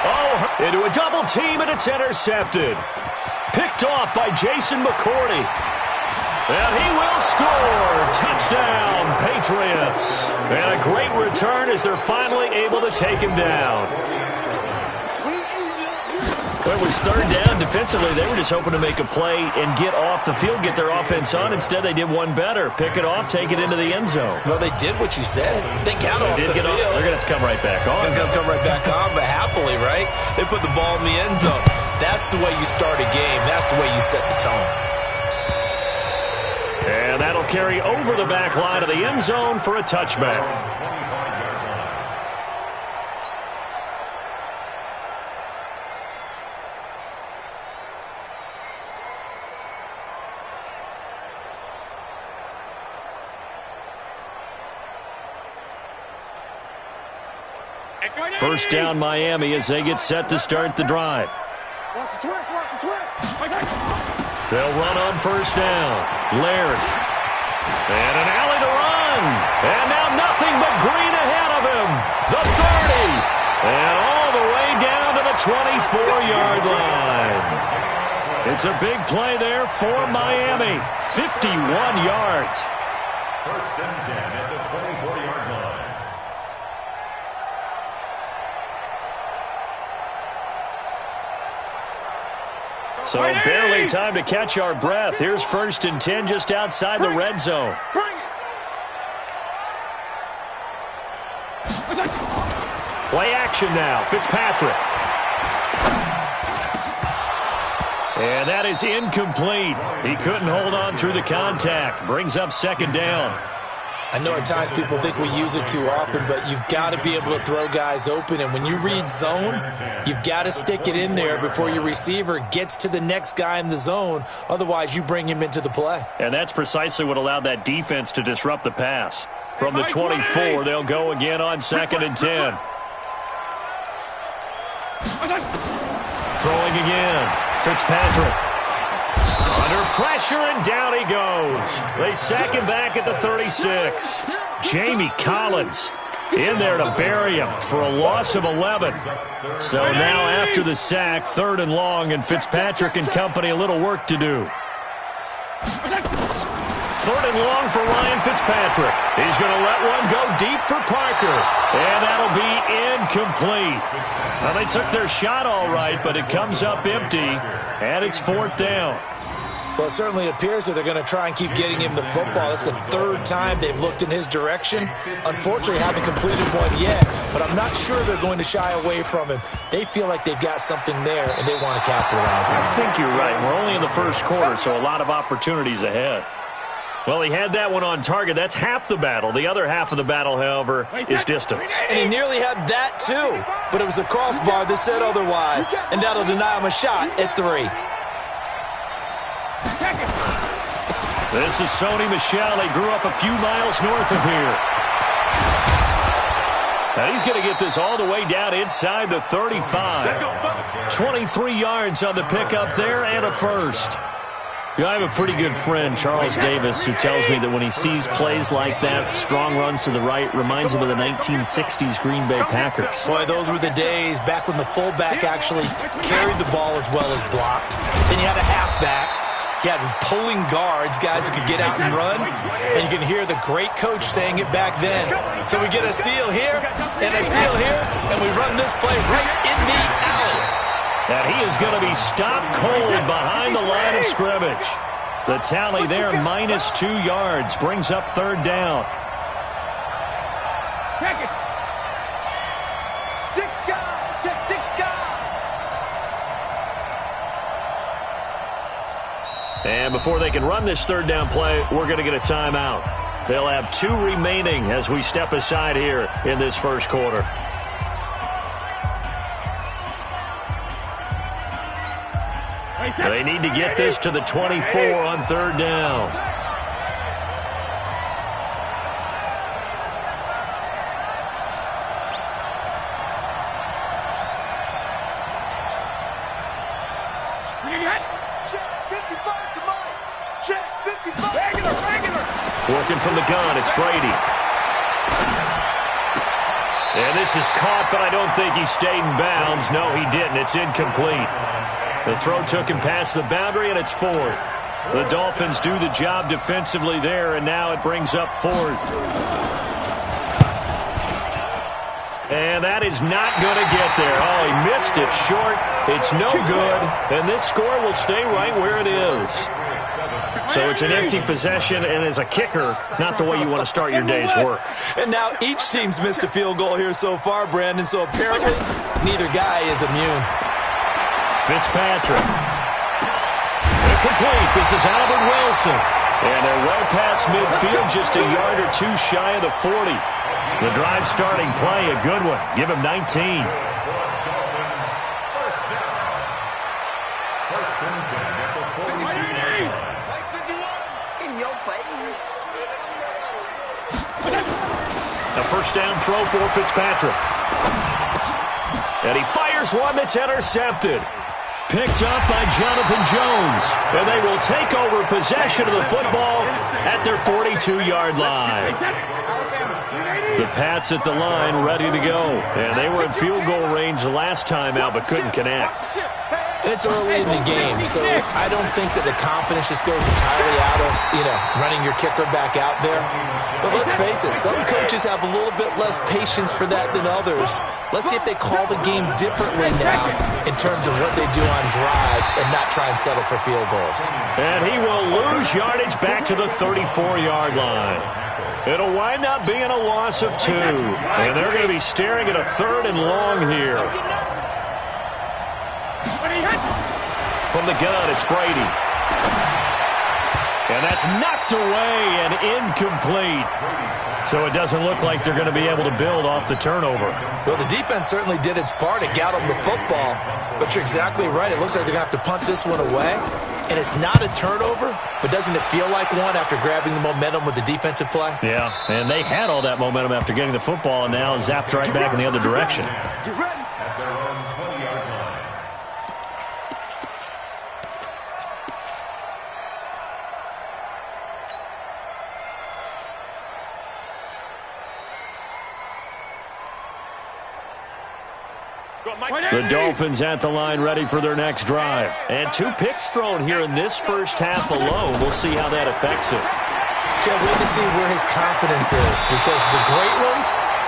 Oh, into a double team, and it's intercepted. Picked off by Jason McCourty. And he will score. Touchdown, Patriots. And a great return as they're finally able to take him down. Well, it was third down. Defensively, they were just hoping to make a play and get off the field, get their offense on. Instead, they did one better. Pick it off, take it into the end zone. Well, they did what you said. They got off the field. They're going to have to come right back on. They're going to come right back on, but happily, right? They put the ball in the end zone. That's the way you start a game. That's the way you set the tone. And that'll carry over the back line of the end zone for a touchback. First down, Miami, as they get set to start the drive. Watch the twist, watch the twist. They'll run on first down. Laird. And an alley to run. And now nothing but green ahead of him. The 30. And all the way down to the 24-yard line. It's a big play there for Miami. 51 yards. First and 10 at the 24-yard line. So barely time to catch our breath. Here's first and 10 just outside the red zone. Play action now. Fitzpatrick. And that is incomplete. He couldn't hold on through the contact. Brings up second down. I know at times people think we use it too often, but you've got to be able to throw guys open. And when you read zone, you've got to stick it in there before your receiver gets to the next guy in the zone. Otherwise, you bring him into the play. And that's precisely what allowed that defense to disrupt the pass. From the 24, they'll go again on second and 10. Throwing again. Fitzpatrick. Under pressure, and down he goes. They sack him back at the 36. Jamie Collins in there to bury him for a loss of 11. So now after the sack, third and long, and Fitzpatrick and company a little work to do. Third and long for Ryan Fitzpatrick. He's going to let one go deep for Parker. And that'll be incomplete. Well, they took their shot all right, but it comes up empty, and it's fourth down. Well, it certainly appears that they're going to try and keep getting him the football. It's the third time they've looked in his direction. Unfortunately, haven't completed one yet, but I'm not sure they're going to shy away from him. They feel like they've got something there, and they want to capitalize on it. I think you're right. We're only in the first quarter, so a lot of opportunities ahead. Well, he had that one on target. That's half the battle. The other half of the battle, however, is distance. And he nearly had that, too. But it was a crossbar that said otherwise, and that'll deny him a shot at 3. This is Sony Michel. He grew up a few miles north of here. Now he's going to get this all the way down inside the 35. 23 yards on the pickup there and a first. You know, I have a pretty good friend, Charles Davis, who tells me that when he sees plays like that, strong runs to the right, reminds him of the 1960s Green Bay Packers. Boy, those were the days back when the fullback actually carried the ball as well as blocked. Then you had a halfback. You had pulling guards, guys who could get out and run. And you can hear the great coach saying it back then. So we get a seal here and a seal here, and we run this play right in the alley. And he is going to be stopped cold behind the line of scrimmage. The tally there, minus 2 yards, brings up third down. Check it. 6 guys. Check 6 guys. And before they can run this third down play, we're going to get a timeout. They'll have 2 remaining as we step aside here in this first quarter. They need to get this to the 24 on third down. Working from the gun, it's Brady. And this is caught, but I don't think he stayed in bounds. No, he didn't. It's incomplete. The throw took him past the boundary, and it's fourth. The Dolphins do the job defensively there, and now it brings up fourth. And that is not going to get there. Oh, he missed it short. It's no good, and this score will stay right where it is. So it's an empty possession, and as a kicker, not the way you want to start your day's work. And now each team's missed a field goal here so far, Brandon, so apparently neither guy is immune. Fitzpatrick. Incomplete. This is Albert Wilson. And they're well past midfield, just a yard or two shy of the 40. The drive starting play, a good one. Give him 19. A first down throw for Fitzpatrick. And he fires one that's intercepted. Picked up by Jonathan Jones. And they will take over possession of the football at their 42-yard line. The Pats at the line ready to go. And they were in field goal range last time out but couldn't connect. And it's early in the game, so I don't think that the confidence just goes entirely out of, running your kicker back out there. But let's face it, some coaches have a little bit less patience for that than others. Let's see if they call the game differently now in terms of what they do on drives and not try and settle for field goals. And he will lose yardage back to the 34-yard line. It'll wind up being a loss of 2. And they're going to be staring at a 3rd and long here. From the gun, it's Brady. And that's knocked away and incomplete. So it doesn't look like they're going to be able to build off the turnover. Well, the defense certainly did its part. It got them the football. But you're exactly right. It looks like they're going to have to punt this one away. And it's not a turnover, but doesn't it feel like one after grabbing the momentum with the defensive play? Yeah, and they had all that momentum after getting the football and now zapped right back in the other direction. Get ready. At their own 20-yard line. The Dolphins at the line ready for their next drive. And 2 picks thrown here in this first half alone. We'll see how that affects it. Can't wait to see where his confidence is, because the great ones,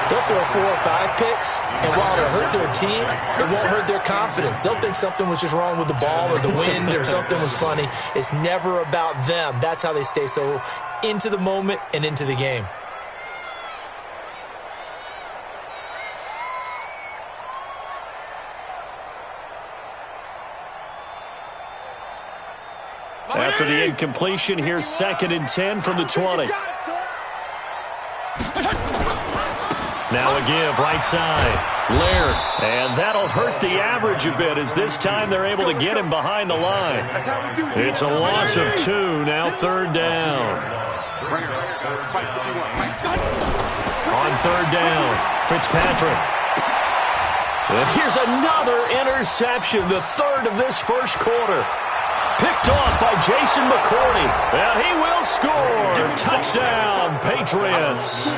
they'll throw 4 or 5 picks, and while it'll hurt their team, it won't hurt their confidence. They'll think something was just wrong with the ball or the wind or something was funny. It's never about them. That's how they stay so into the moment and into the game. After the incompletion, here's 2nd and 10 from the 20. Now a give, right side. Laird. And that'll hurt the average a bit as this time they're able to get him behind the line. It's a loss of 2, now 3rd down. On 3rd down, Fitzpatrick. And here's another interception, the 3rd of this first quarter. Picked off by Jason McCourty. And he will score. Touchdown, Patriots.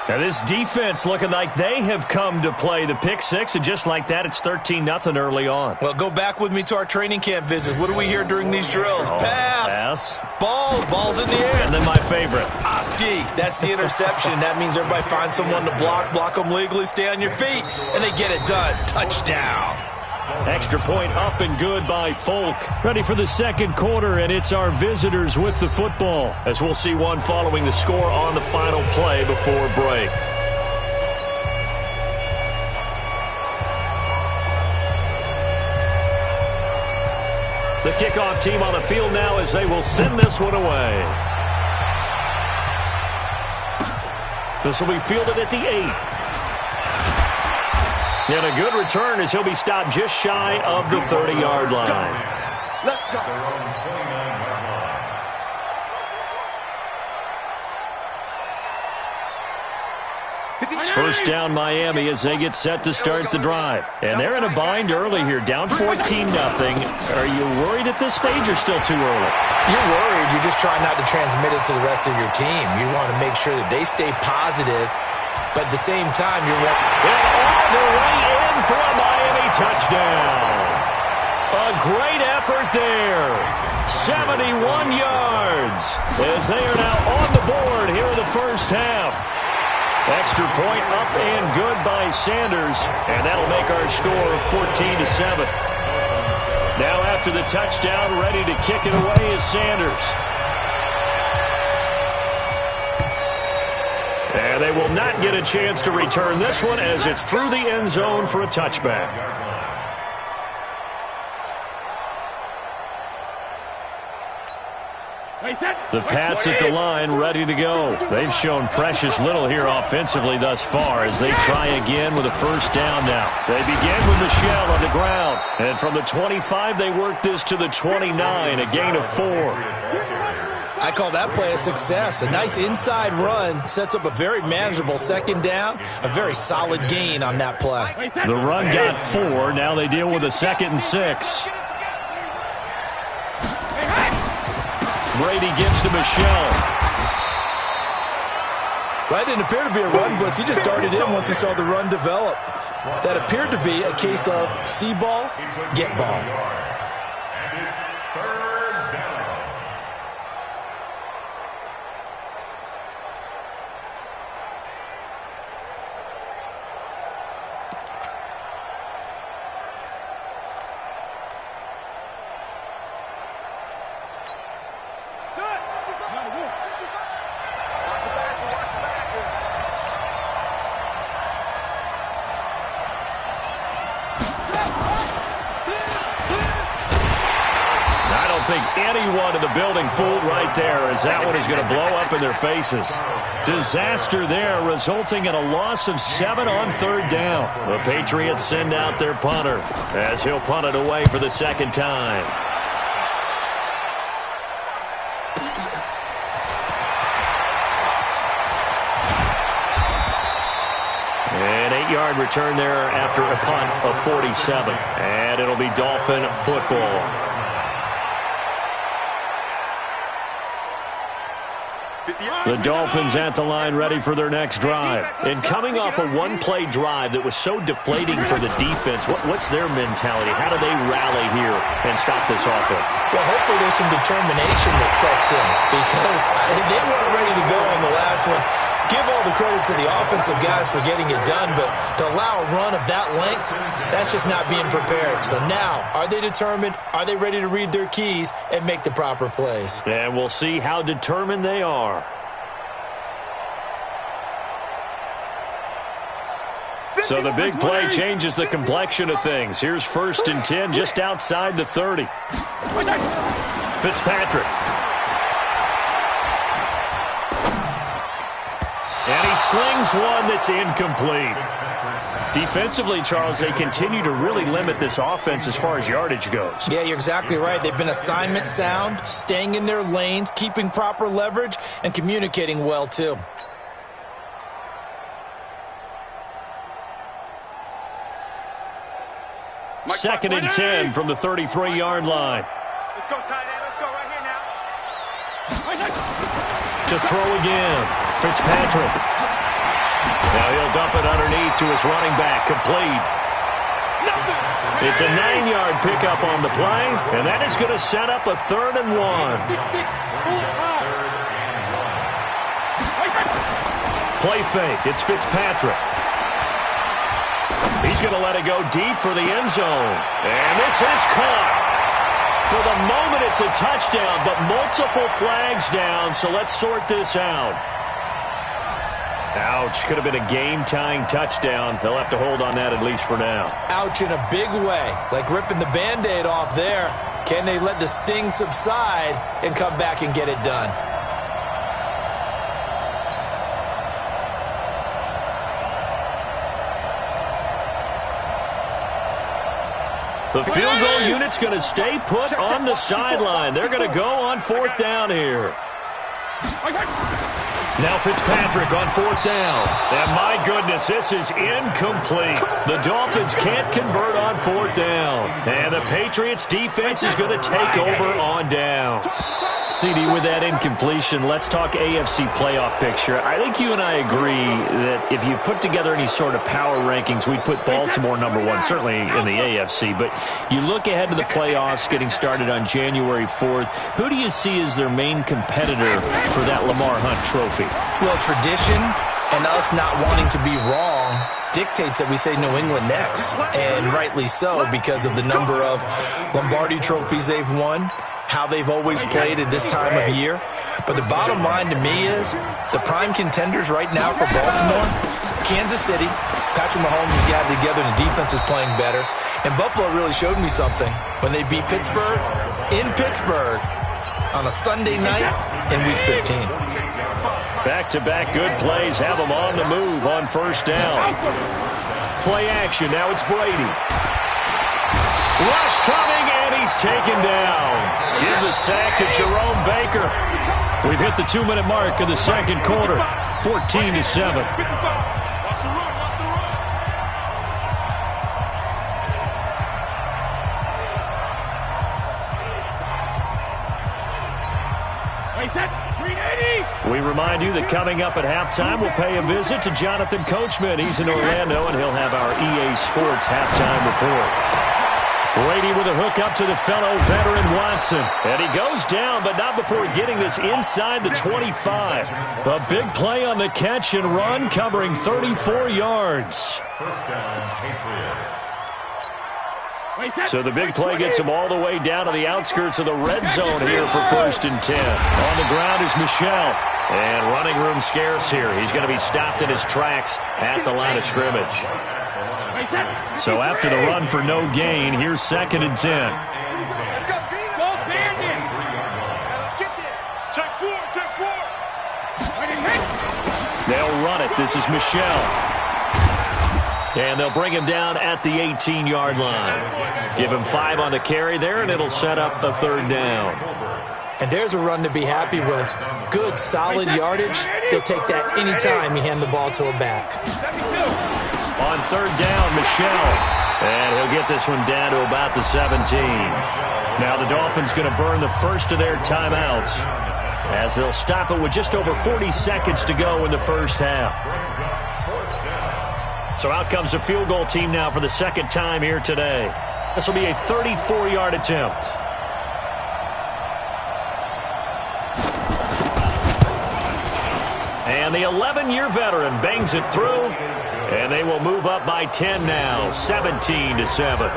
Now this defense looking like they have come to play the pick 6, and just like that, it's 13-0 early on. Well, go back with me to our training camp visit. What do we hear during these drills? Pass. Ball's in the air. And then my favorite. Oski. That's the interception. That means everybody find someone to block them legally, stay on your feet, and they get it done. Touchdown. Extra point up and good by Folk. Ready for the 2nd quarter, and it's our visitors with the football, as we'll see one following the score on the final play before break. The kickoff team on the field now as they will send this one away. This will be fielded at the 8. And a good return as he'll be stopped just shy of the 30-yard line. Let's go. Their own 29-yard line. First down Miami as they get set to start the drive. And they're in a bind early here, down 14-0. Are you worried at this stage or still too early? You're worried. You're just trying not to transmit it to the rest of your team. You want to make sure that they stay positive, but at the same time, you're all the way in for a Miami touchdown. A great effort there. 71 yards as they are now on the board here in the first half. Extra point up and good by Sanders, and that'll make our score 14-7. Now after the touchdown, ready to kick it away is Sanders. And they will not get a chance to return this one as it's through the end zone for a touchback. The Pats at the line, ready to go. They've shown precious little here offensively thus far as they try again with a first down now. They begin with Michelle on the ground. And from the 25, they work this to the 29, a gain of 4. I call that play a success. A nice inside run sets up a very manageable second down, a very solid gain on that play. The run got 4. Now they deal with a 2nd and 6. Brady gets to Michelle. That didn't appear to be a run blitz. He just darted in once he saw the run develop. That appeared to be a case of see ball, get ball. And it's third down. Anyone in the building fooled right there as that one is going to blow up in their faces. Disaster there, resulting in a loss of 7 on third down. The Patriots send out their punter as he'll punt it away for the second time. An 8-yard return there after a punt of 47. And it'll be Dolphin football. The Dolphins at the line ready for their next drive. And coming off a one-play drive that was so deflating for the defense, what's their mentality? How do they rally here and stop this offense? Well, hopefully there's some determination that sets in because they weren't ready to go on the last one. Give all the credit to the offensive guys for getting it done, but to allow a run of that length, that's just not being prepared. So now, are they determined? Are they ready to read their keys and make the proper plays? And we'll see how determined they are. So the big play changes the complexion of things. Here's 1st and 10 just outside the 30. Fitzpatrick. And he slings one that's incomplete. Defensively, Charles, they continue to really limit this offense as far as yardage goes. Yeah, you're exactly right. They've been assignment sound, staying in their lanes, keeping proper leverage, and communicating well, too. Second and 10 from the 33-yard line. Let's go, tight end. Let's go right here now. To throw again, Fitzpatrick. Now he'll dump it underneath to his running back, complete. It's a 9-yard pickup on the play, and that is going to set up a 3rd and 1. Play fake, it's Fitzpatrick. He's going to let it go deep for the end zone. And this is caught. For the moment, it's a touchdown, but multiple flags down, so let's sort this out. Ouch. Could have been a game-tying touchdown. They'll have to hold on that at least for now. Ouch in a big way. Like ripping the Band-Aid off there. Can they let the sting subside and come back and get it done? The field goal unit's going to stay put on the sideline. They're going to go on 4th down here. Now Fitzpatrick on 4th down. And my goodness, this is incomplete. The Dolphins can't convert on 4th down. And the Patriots defense is going to take over on down. CD, with that incompletion, let's talk AFC playoff picture. I think you and I agree that if you put together any sort of power rankings, we'd put Baltimore number 1, certainly in the AFC. But you look ahead to the playoffs getting started on January 4th. Who do you see as their main competitor for that Lamar Hunt trophy? Well, tradition and us not wanting to be wrong dictates that we say New England next. And rightly so, because of the number of Lombardi trophies they've won, how they've always played at this time of year. But the bottom line to me is the prime contenders right now for Baltimore, Kansas City. Patrick Mahomes has got it together and the defense is playing better. And Buffalo really showed me something when they beat Pittsburgh in Pittsburgh on a Sunday night in Week 15. Back-to-back good plays have them on the move on 1st down. Play action. Now it's Brady. Rush coming, and he's taken down. Give the sack to Jerome Baker. We've hit the 2-minute mark of the second quarter, 14-7. We remind you that coming up at halftime, we'll pay a visit to Jonathan Coachman. He's in Orlando, and he'll have our EA Sports halftime report. Brady with a hook up to the fellow veteran Watson. And he goes down, but not before getting this inside the 25. A big play on the catch and run, covering 34 yards. First down, Patriots. So the big play gets him all the way down to the outskirts of the red zone here for 1st and 10. On the ground is Michel. And running room scarce here. He's going to be stopped in his tracks at the line of scrimmage. So after the run for no gain, here's 2nd and 10. Let's go, Bandit. Let's get there. Check 4. They'll run it. This is Michel. And they'll bring him down at the 18-yard line. Give him 5 on the carry there, and it'll set up a 3rd down. And there's a run to be happy with. Good, solid yardage. They'll take that anytime you hand the ball to a back. On 3rd down, Michel. And he'll get this one down to about the 17. Now the Dolphins going to burn the first of their timeouts as they'll stop it with just over 40 seconds to go in the first half. So out comes the field goal team now for the second time here today. This will be a 34-yard attempt. And the 11-year veteran bangs it through, and they will move up by 10 now, 17-7.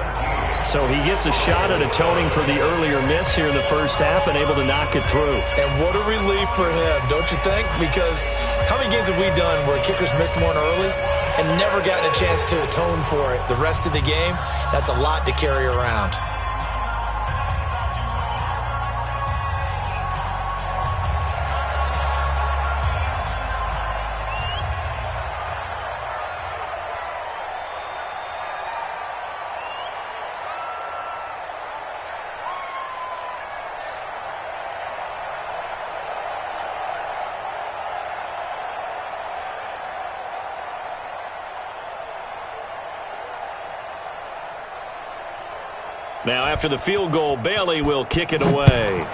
So he gets a shot at atoning for the earlier miss here in the first half and able to knock it through. And what a relief for him, don't you think? Because how many games have we done where kickers missed one early and never gotten a chance to atone for it the rest of the game? That's a lot to carry around. Now, after the field goal, Bailey will kick it away.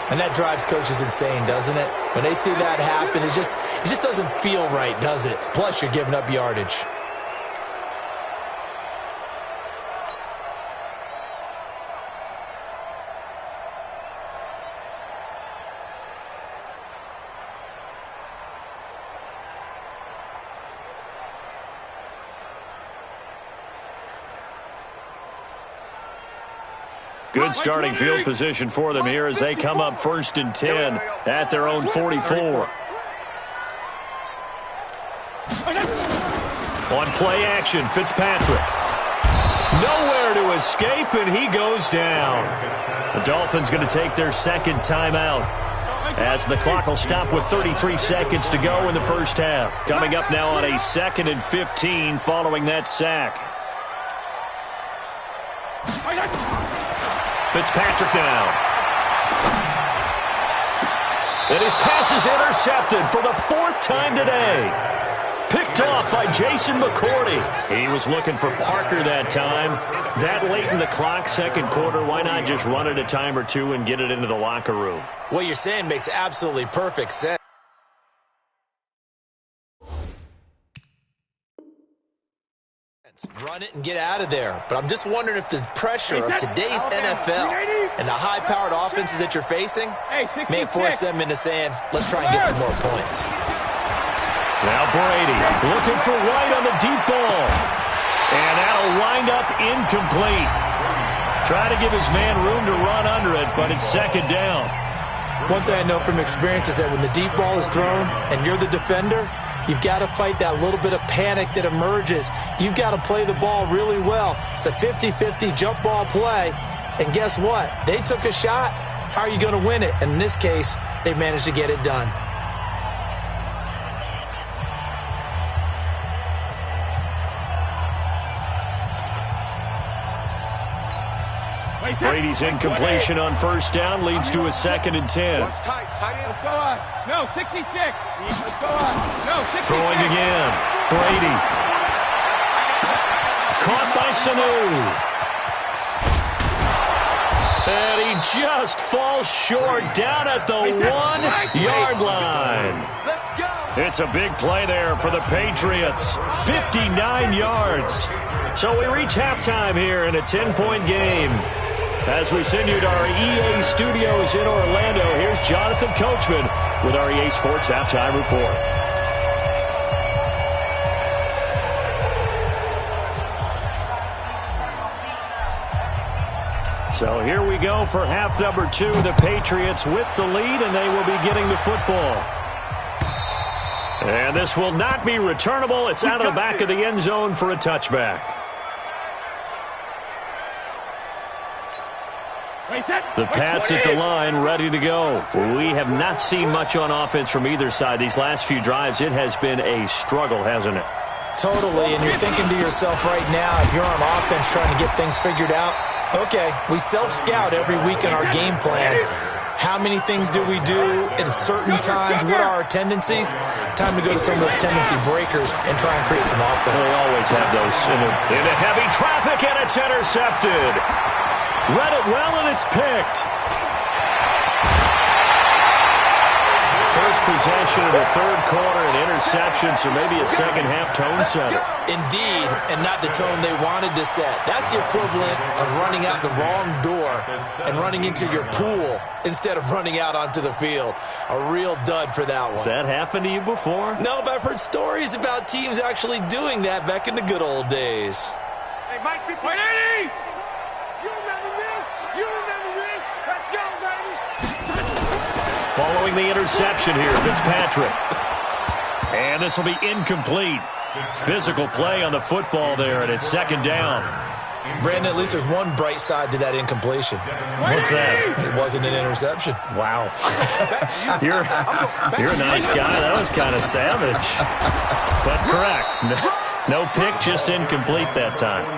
And that drives coaches insane, doesn't it? When they see that happen, it just doesn't feel right, does it? Plus, you're giving up yardage. Good starting field position for them here as they come up 1st and 10 at their own 44. On play action, Fitzpatrick. Nowhere to escape, and he goes down. The Dolphins going to take their second timeout as the clock will stop with 33 seconds to go in the first half. Coming up now on a 2nd and 15 following that sack. Fitzpatrick now. And his pass is intercepted for the 4th time today. Picked off by Jason McCourty. He was looking for Parker that time. That late in the clock, second quarter, why not just run it a time or two and get it into the locker room? What you're saying makes absolutely perfect sense. Run it and get out of there. But I'm just wondering if the pressure of today's NFL and the high-powered offenses that you're facing may force them into saying, let's try and get some more points. Now Brady looking for White on the deep ball. And that'll wind up incomplete. Try to give his man room to run under it, but it's second down. One thing I know from experience is that when the deep ball is thrown and you're the defender, you've got to fight that little bit of panic that emerges. You've got to play the ball really well. It's a 50-50 jump ball play. And guess what? They took a shot. How are you going to win it? And in this case, they managed to get it done. Brady's incompletion on first down leads to a 2nd and 10. Watch tight, tight end. Let's go on. No, 66. Let's go on. No, 66. Throwing again. Brady. Caught by Sanu. And he just falls short down at the 1-yard line. Let's go. It's a big play there for the Patriots. 59 yards. So we reach halftime here in a 10-point game. As we send you to our EA studios in Orlando, here's Jonathan Coachman with our EA Sports Halftime Report. So here we go for half number 2. The Patriots with the lead, and they will be getting the football. And this will not be returnable. It's out of the back of the end zone for a touchback. The Pats at the line, ready to go. We have not seen much on offense from either side these last few drives. It has been a struggle, hasn't it? Totally, and you're thinking to yourself right now, if you're on offense trying to get things figured out, okay, we self-scout every week in our game plan. How many things do we do at certain times? What are our tendencies? Time to go to some of those tendency breakers and try and create some offense. They always have those into heavy traffic, and it's intercepted. Read it well, and it's picked. First possession of the third quarter, an interception, so maybe a second-half tone setter. Indeed, and not the tone they wanted to set. That's the equivalent of running out the wrong door and running into your pool instead of running out onto the field. A real dud for that one. Has that happened to you before? No, but I've heard stories about teams actually doing that back in the good old days. Hey, Mike, 50. Following the interception here, Fitzpatrick. And this will be incomplete. Physical play on the football there, and it's second down. Brandon, at least there's one bright side to that incompletion. What's that? It wasn't an interception. Wow. You're a nice guy. That was kind of savage. But correct. No pick, just incomplete that time.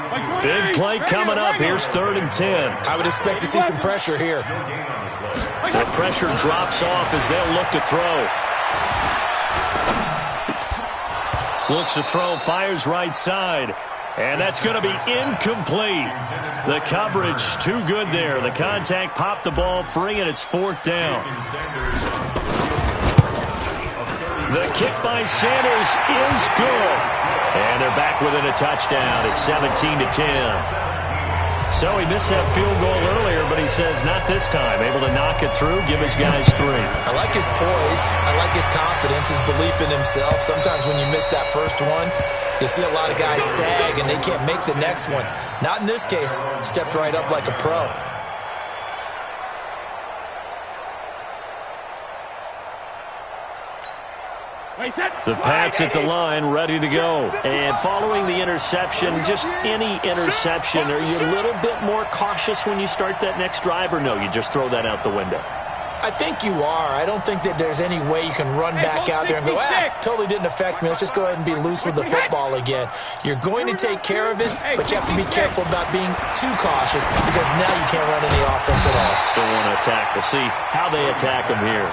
Big play coming up. Here's 3rd and 10. I would expect to see some pressure here. The pressure drops off as they'll look to throw. Looks to throw, fires right side. And that's going to be incomplete. The coverage too good there. The contact popped the ball free, and it's 4th down. The kick by Sanders is good. And they're back within a touchdown. It's 17-10. So he missed that field goal earlier, but he says not this time. Able to knock it through, give his guys 3. I like his poise. I like his confidence, his belief in himself. Sometimes when you miss that first one, you see a lot of guys sag and they can't make the next one. Not in this case. Stepped right up like a pro. The Pats at the line, ready to go. And following the interception, just any interception, are you a little bit more cautious when you start that next drive, or no, you just throw that out the window? I think you are. I don't think that there's any way you can run back out there and go, totally didn't affect me. Let's just go ahead and be loose with the football again. You're going to take care of it, but you have to be careful about being too cautious because now you can't run any offense at all. Still want to attack. We'll see how they attack them here.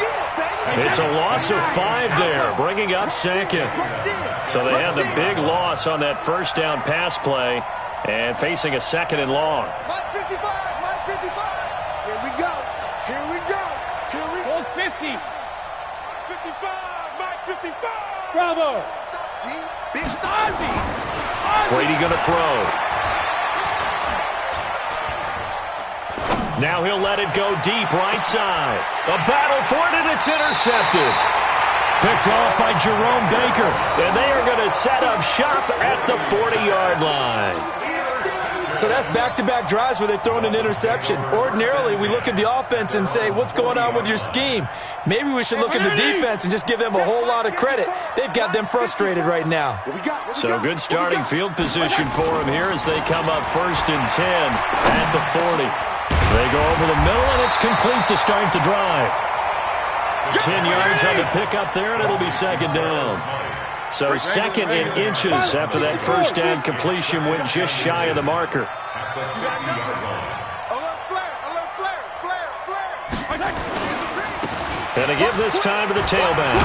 It's a loss of 5 there, bringing up second. So they had the big loss on that first down pass play and facing a second and long. Mike 55, Mike 55. Here we go. Here we go. Here we go. 50. 55, Mike 55. Bravo. Big Ozzy. Brady going to throw. Now he'll let it go deep right side. A battle for it, and it's intercepted. Picked off by Jerome Baker. And they are going to set up shop at the 40-yard line. So that's back-to-back drives where they're throwing an interception. Ordinarily, we look at the offense and say, what's going on with your scheme? Maybe we should look at the defense and just give them a whole lot of credit. They've got them frustrated right now. So good starting field position for them here as they come up 1st and 10 at the 40. They go over the middle, and it's complete to start the drive. 10 yards on the pickup there, and it'll be second down. So second in inches after that first down completion went just shy of the marker. And they give this time to the tailback.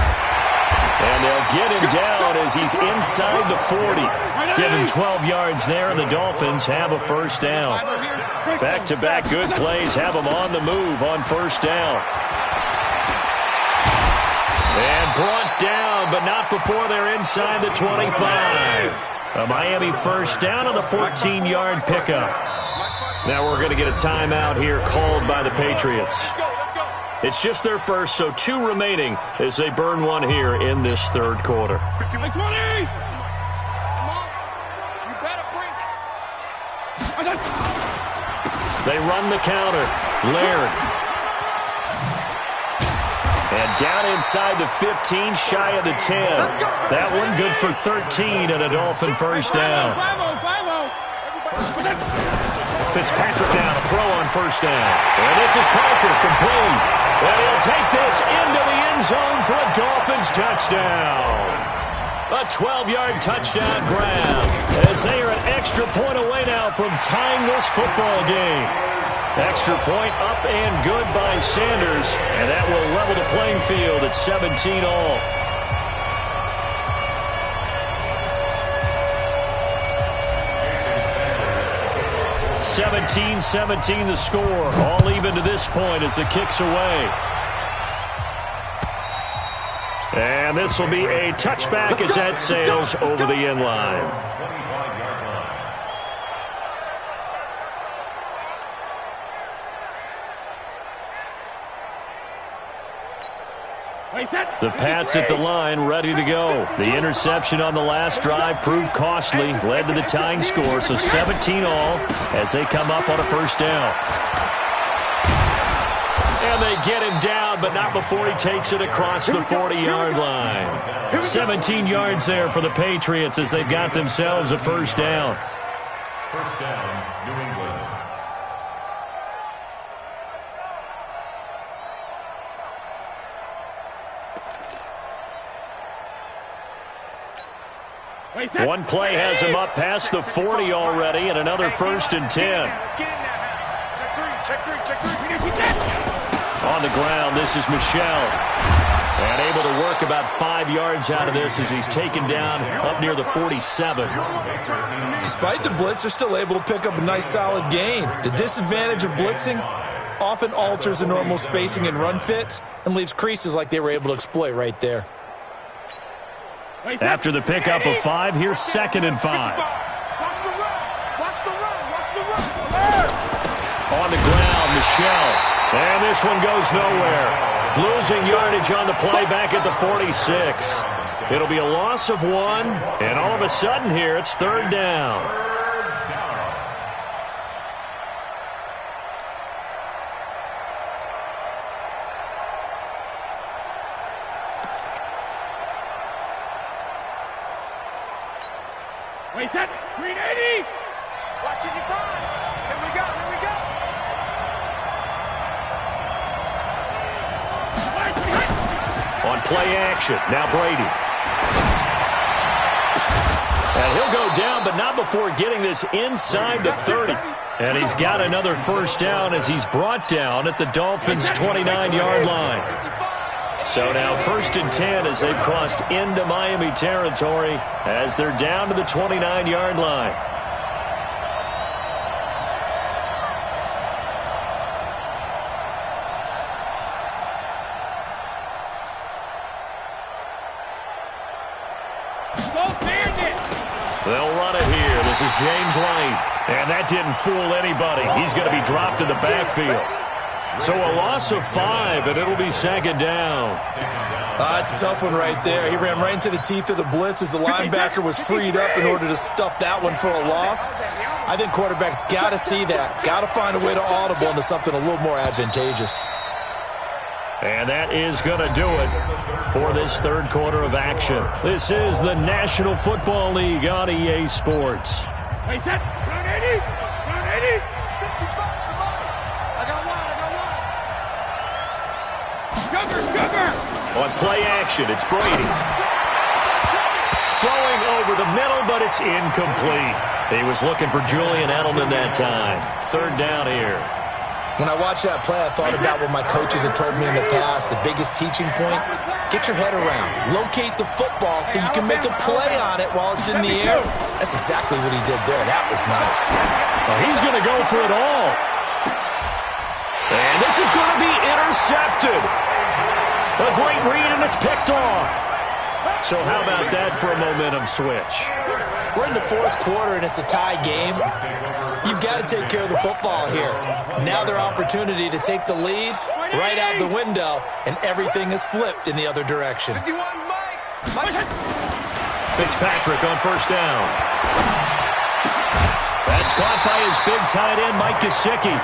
And they'll get him down as he's inside the 40. Give him 12 yards there, and the Dolphins have a first down. Back-to-back good plays have them on the move on first down. And brought down, but not before they're inside the 25. A Miami first down on the 14-yard pickup. Now we're going to get a timeout here called by the Patriots. It's just their first, so 2 remaining as they burn one here in this third quarter. 20! They run the counter. Laird. And down inside the 15, shy of the 10. That one good for 13 and a Dolphin first down. Fitzpatrick down, a throw on first down. And this is Parker, complete. And he'll take this into the end zone for a Dolphins touchdown. A 12-yard touchdown grab as they are an extra point away now from tying this football game. Extra point up and good by Sanders, and that will level the playing field at 17 all. Jason 17-17 the score, all even to this point as the kick's away. And this will be a touchback as that sails over the end line. The Pats at the line, ready to go. The interception on the last drive proved costly, led to the tying score, so 17 all as they come up on a first down. And they get him down, but not before he takes it across the 40-yard line. 17 yards there for the Patriots as they've got themselves a first down. First down, New England. One play has him up past the 40 already, and another 1st and 10. On the ground, this is Michel. And able to work about 5 yards out of this as he's taken down up near the 47. Despite the blitz, they're still able to pick up a nice solid gain. The disadvantage of blitzing often alters the normal spacing and run fits and leaves creases like they were able to exploit right there. After the pickup of 5, here's 2nd and 5. On the ground, Michel. And this one goes nowhere. Losing yardage on the play back at the 46. It'll be a loss of 1, and all of a sudden here it's 3rd down. Wait, that 380. Watching you grind. Here we go. Here we go. On play action, now Brady. And he'll go down, but not before getting this inside the 30. And he's got another first down as he's brought down at the Dolphins' 29-yard line. So now 1st and 10 as they've crossed into Miami territory as they're down to the 29-yard line. They'll run it here. This is James White. And that didn't fool anybody. He's going to be dropped in the backfield. So a loss of 5, and it'll be 2nd down. It's a tough one right there. He ran right into the teeth of the blitz as the linebacker was freed up in order to stuff that one for a loss. I think quarterbacks got to see that. Got to find a way to audible into something a little more advantageous. And that is going to do it for this 3rd quarter of action. This is the National Football League on EA Sports. Hey, set. Run 80. Run 80. On play action, it's Brady. Throwing over the middle, but it's incomplete. He was looking for Julian Edelman that time. 3rd down here. When I watched that play, I thought about what my coaches had told me in the past. The biggest teaching point, get your head around. Locate the football so you can make a play on it while it's in the air. That's exactly what he did there. That was nice. Well, he's going to go for it all. And this is going to be intercepted. A great read, and it's picked off. So how about that for a momentum switch? We're in the 4th quarter, and it's a tie game. You've got to take care of the football here. Now their opportunity to take the lead right out the window, and everything is flipped in the other direction. Fitzpatrick on 1st down. That's caught by his big tight end, Mike Gesicki.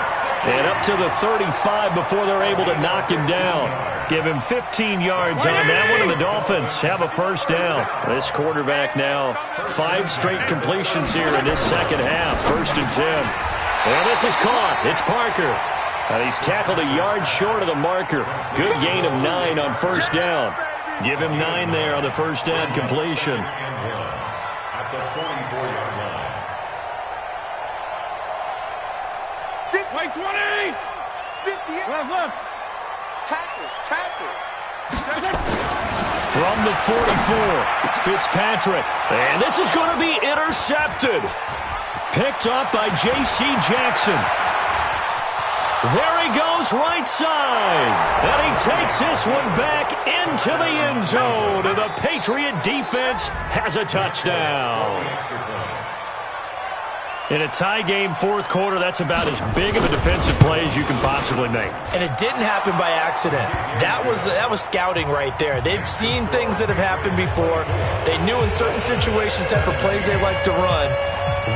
And up to the 35 before they're able to knock him down. Give him 15 yards on that one, and the Dolphins have a 1st down. This quarterback now 5 straight completions here in this 2nd half. 1st and 10. And this is caught. It's Parker. And he's tackled a yard short of the marker. Good gain of 9 on 1st down. Give him 9 there on the 1st down completion. At the 44-yard line. Wait, 20! 50. Left. Tackles. From the 44, Fitzpatrick. And this is going to be intercepted. Picked up by J.C. Jackson. There he goes right side. And he takes this one back into the end zone. And the Patriot defense has a touchdown. In a tie game 4th quarter, that's about as big of a defensive play as you can possibly make. And it didn't happen by accident. That was scouting right there. They've seen things that have happened before. They knew in certain situations type of plays they like to run,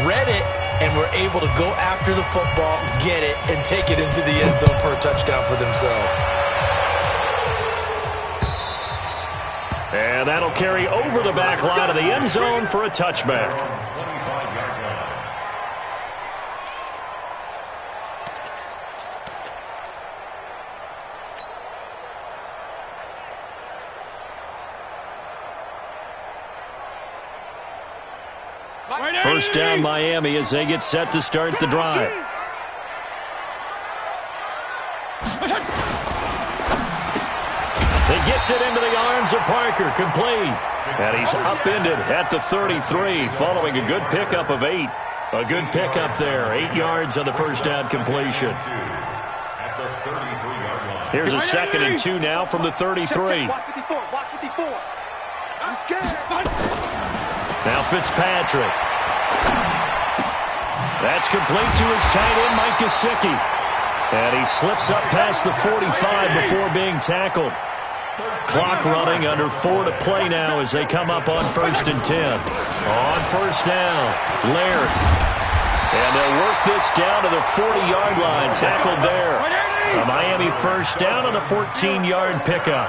read it, and were able to go after the football, get it, and take it into the end zone for a touchdown for themselves. And that'll carry over the back line of the end zone for a touchback. First down Miami as they get set to start the drive. He gets it into the arms of Parker, complete. And he's upended at the 33 following a good pickup of 8. A good pickup there, 8 yards on the 1st down completion. Here's a 2nd and 2 now from the 33. Now Fitzpatrick. That's complete to his tight end, Mike Gesicki. And he slips up past the 45 before being tackled. Clock running, under 4 to play now as they come up on 1st and 10. On 1st down, Laird. And they'll work this down to the 40-yard line, tackled there. A Miami 1st down on the 14-yard pickup.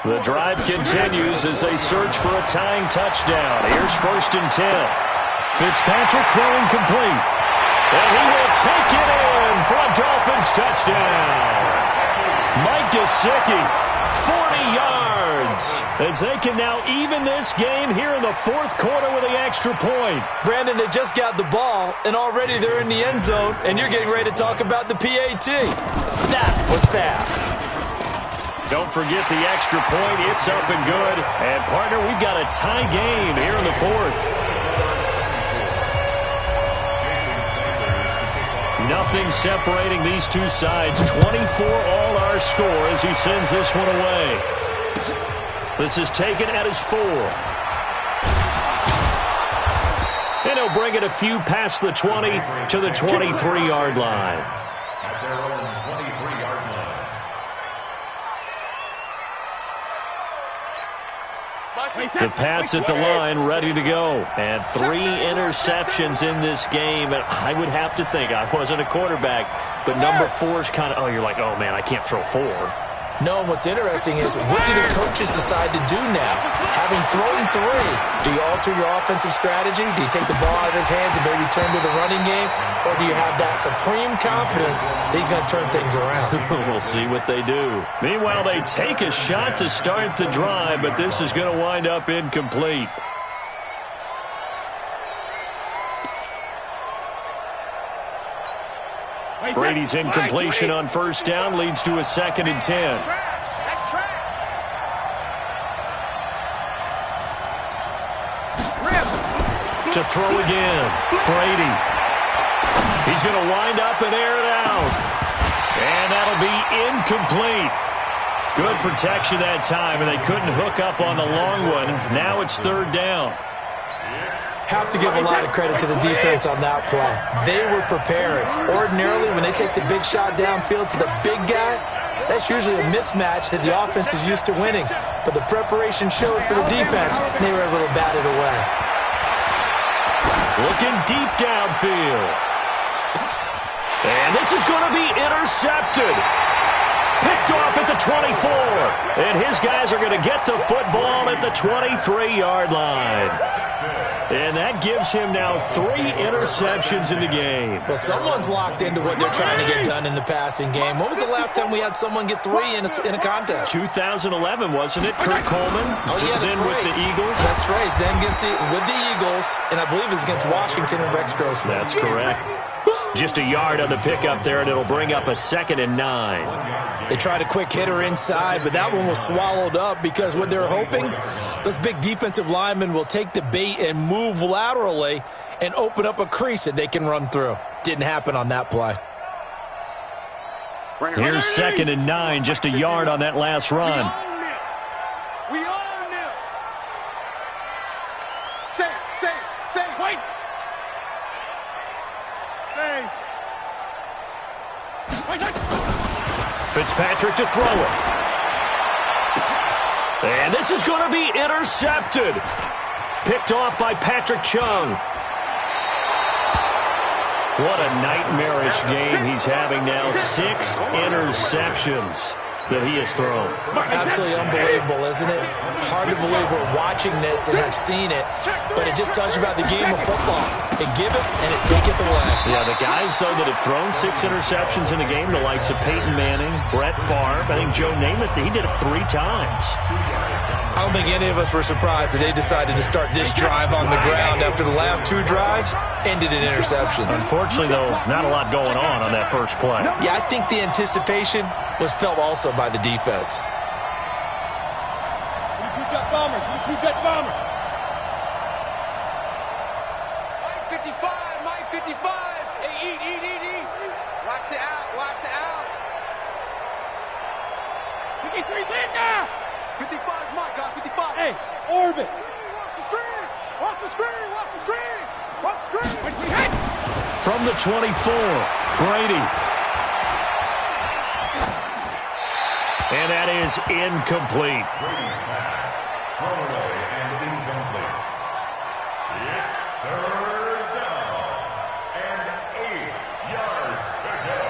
The drive continues as they search for a tying touchdown. Here's 1st and 10. Fitzpatrick throwing complete. And he will take it in for a Dolphins touchdown. Mike Gesicki, 40 yards. As they can now even this game here in the 4th quarter with the extra point. Brandon, they just got the ball, and already they're in the end zone, and you're getting ready to talk about the PAT. That was fast. Don't forget the extra point. It's up and good. And, partner, we've got a tie game here in the fourth. Nothing separating these two sides. 24 all our score as he sends this one away. This is taken at his 4. And he'll bring it a few past the 20 to the 23-yard line. At their own 23-yard line. The Pats at the line, ready to go. And 3 interceptions in this game. And I would have to think, I wasn't a quarterback, but number 4 is kind of, oh, you're like, oh, man, I can't throw 4. No, what's interesting is what do the coaches decide to do now? Having thrown 3, do you alter your offensive strategy? Do you take the ball out of his hands and maybe turn to the running game? Or do you have that supreme confidence that he's going to turn things around? We'll see what they do. Meanwhile, they take a shot to start the drive, but this is going to wind up incomplete. Brady's incompletion on first down leads to a 2nd and 10. To throw again. Brady. He's going to wind up and air it out. And that'll be incomplete. Good protection that time, and they couldn't hook up on the long one. Now it's 3rd down. Have to give a lot of credit to the defense on that play. They were prepared. Ordinarily, when they take the big shot downfield to the big guy, that's usually a mismatch that the offense is used to winning. But the preparation showed for the defense, and they were able to bat it away. Looking deep downfield. And this is going to be intercepted. Picked off at the 24. And his guys are going to get the football at the 23-yard line. And that gives him now 3 interceptions in the game. Well, someone's locked into what they're trying to get done in the passing game. When was the last time we had someone get 3 in a contest? 2011, wasn't it? Kurt Coleman. Oh, yeah, that's then right. With the Eagles. That's right. Then with the Eagles, and I believe it's against Washington and Rex Grossman. That's correct. Just a yard on the pickup there, and it'll bring up a 2nd and 9. They tried a quick hitter inside, but that one was swallowed up because what they're hoping, those big defensive linemen will take the bait and move laterally and open up a crease that they can run through. Didn't happen on that play. Here's 2nd and 9, just a yard on that last run. We own them. Say, wait. Fitzpatrick to throw it. And this is going to be intercepted. Picked off by Patrick Chung. What a nightmarish game he's having now. 6 interceptions that he has thrown. Absolutely unbelievable, isn't it? Hard to believe we're watching this and have seen it, but it just tells you about the game of football. It giveth and it taketh away. Yeah, the guys, though, that have thrown 6 interceptions in a game, the likes of Peyton Manning, Brett Favre, I think Joe Namath, he did it 3 times. I don't think any of us were surprised that they decided to start this drive on the ground after the last 2 drives ended in interceptions. Unfortunately, though, not a lot going on that first play. Yeah, I think the anticipation was felt also by the defense. 22-jet bombers. 22-jet bombers. Mike 55. Hey, eat. Watch the out. 53 Linda. 55, Mike, guys, 55. Hey, orbit. Watch the screen. From the 24, Brady. And that is incomplete. Brady's pass, thrown away and incomplete. It's 3rd down and 8 yards to go.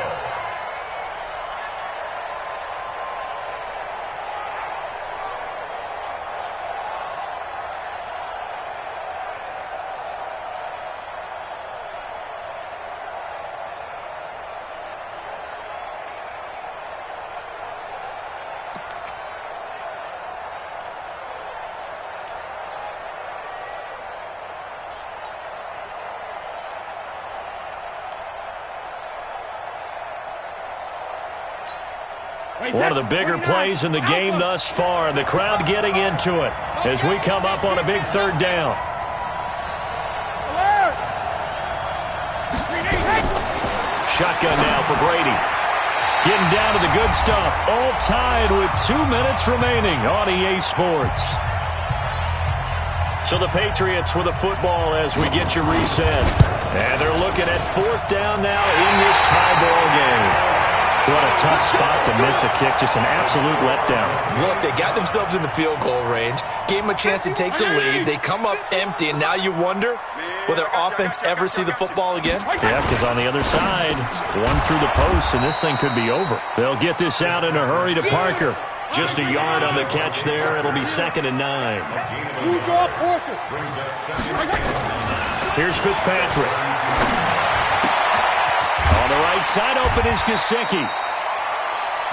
One of the bigger plays in the game thus far. The crowd getting into it as we come up on a big third down. Shotgun now for Brady. Getting down to the good stuff. All tied with 2 minutes remaining on EA Sports. So the Patriots with a football as we get you reset. And they're looking at fourth down now in this tie ball game. What a tough spot to miss a kick. Just an absolute letdown. Look, they got themselves in the field goal range, gave them a chance to take the lead. They come up empty, and now you wonder, will their offense ever see the football again? Yeah, because on the other side, one through the post, and this thing could be over. They'll get this out in a hurry to Parker. Just a yard on the catch there. It'll be 2nd and 9. Here's Fitzpatrick. On the right side, open is Gesicki.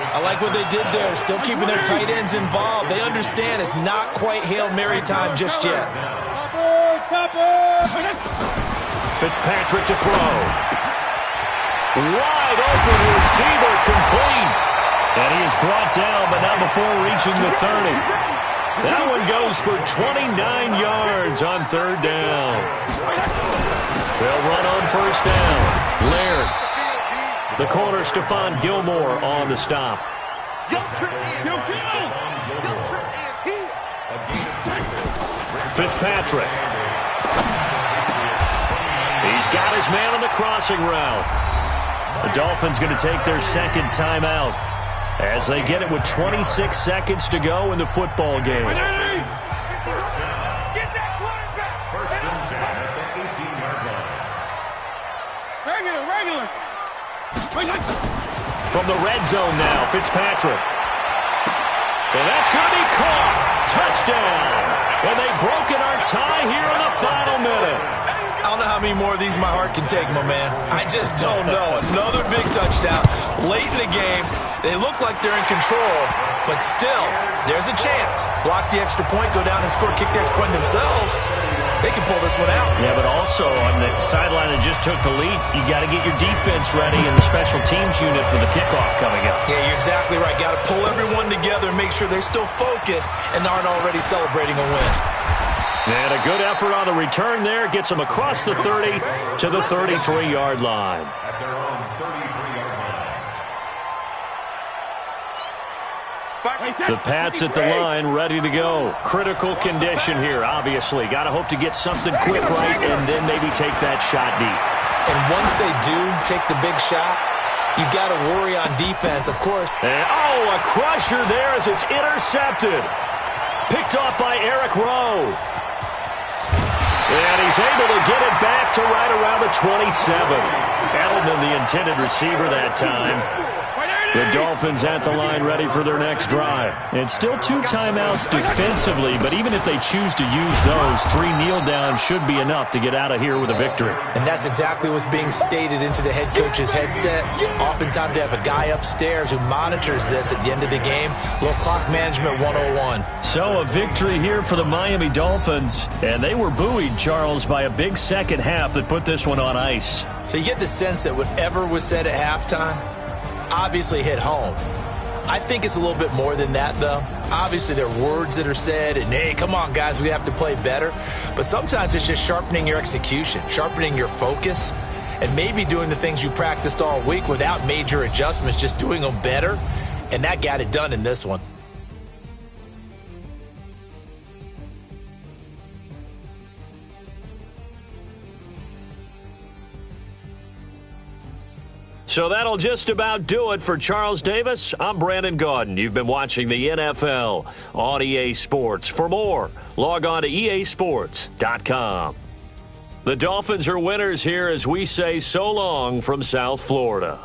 I like what they did there, still keeping their tight ends involved. They understand it's not quite Hail Mary time just yet. Fitzpatrick to throw. Wide open receiver, complete. And he is brought down, but not before reaching the 30. That one goes for 29 yards on third down. They'll run on first down. Laird. The corner, Stephon Gilmore on the stop. Fitzpatrick. He's got his man on the crossing route. The Dolphins going to take their second timeout as they get it with 26 seconds to go in the football game. From the red zone now, Fitzpatrick. And that's going to be caught. Touchdown. And they've broken our tie here in the final minute. I don't know how many more of these my heart can take, my man. I just don't know. Another big touchdown. Late in the game, they look like they're in control, but still, there's a chance. Block the extra point, go down and score, kick the extra point themselves. They can pull this one out. Yeah, but also on the sideline that just took the lead, you got to get your defense ready in the special teams unit for the kickoff coming up. Yeah, you're exactly right. Got to pull everyone together and make sure they're still focused and aren't already celebrating a win. And a good effort on the return there. Gets them across the 30 to the 33-yard line. At their own 33-yard line. The Pats at the line, ready to go. Critical condition here, obviously. Got to hope to get something quick right and then maybe take that shot deep. And once they do take the big shot, you've got to worry on defense, of course. And, oh, a crusher there as it's intercepted. Picked off by Eric Rowe. And he's able to get it back to right around the 27. Edelman, the intended receiver that time. The Dolphins at the line ready for their next drive. And still 2 timeouts defensively, but even if they choose to use those, 3 kneel downs should be enough to get out of here with a victory. And that's exactly what's being stated into the head coach's headset. Oftentimes they have a guy upstairs who monitors this at the end of the game. Little clock management 101. So a victory here for the Miami Dolphins. And they were buoyed, Charles, by a big second half that put this one on ice. So you get the sense that whatever was said at halftime obviously hit home. I think it's a little bit more than that, though. Obviously, there are words that are said, and, hey, come on, guys, we have to play better. But sometimes it's just sharpening your execution, sharpening your focus, and maybe doing the things you practiced all week without major adjustments, just doing them better. And that got it done in this one. So that'll just about do it for Charles Davis. I'm Brandon Gaudin. You've been watching the NFL on EA Sports. For more, log on to easports.com. The Dolphins are winners here as we say so long from South Florida.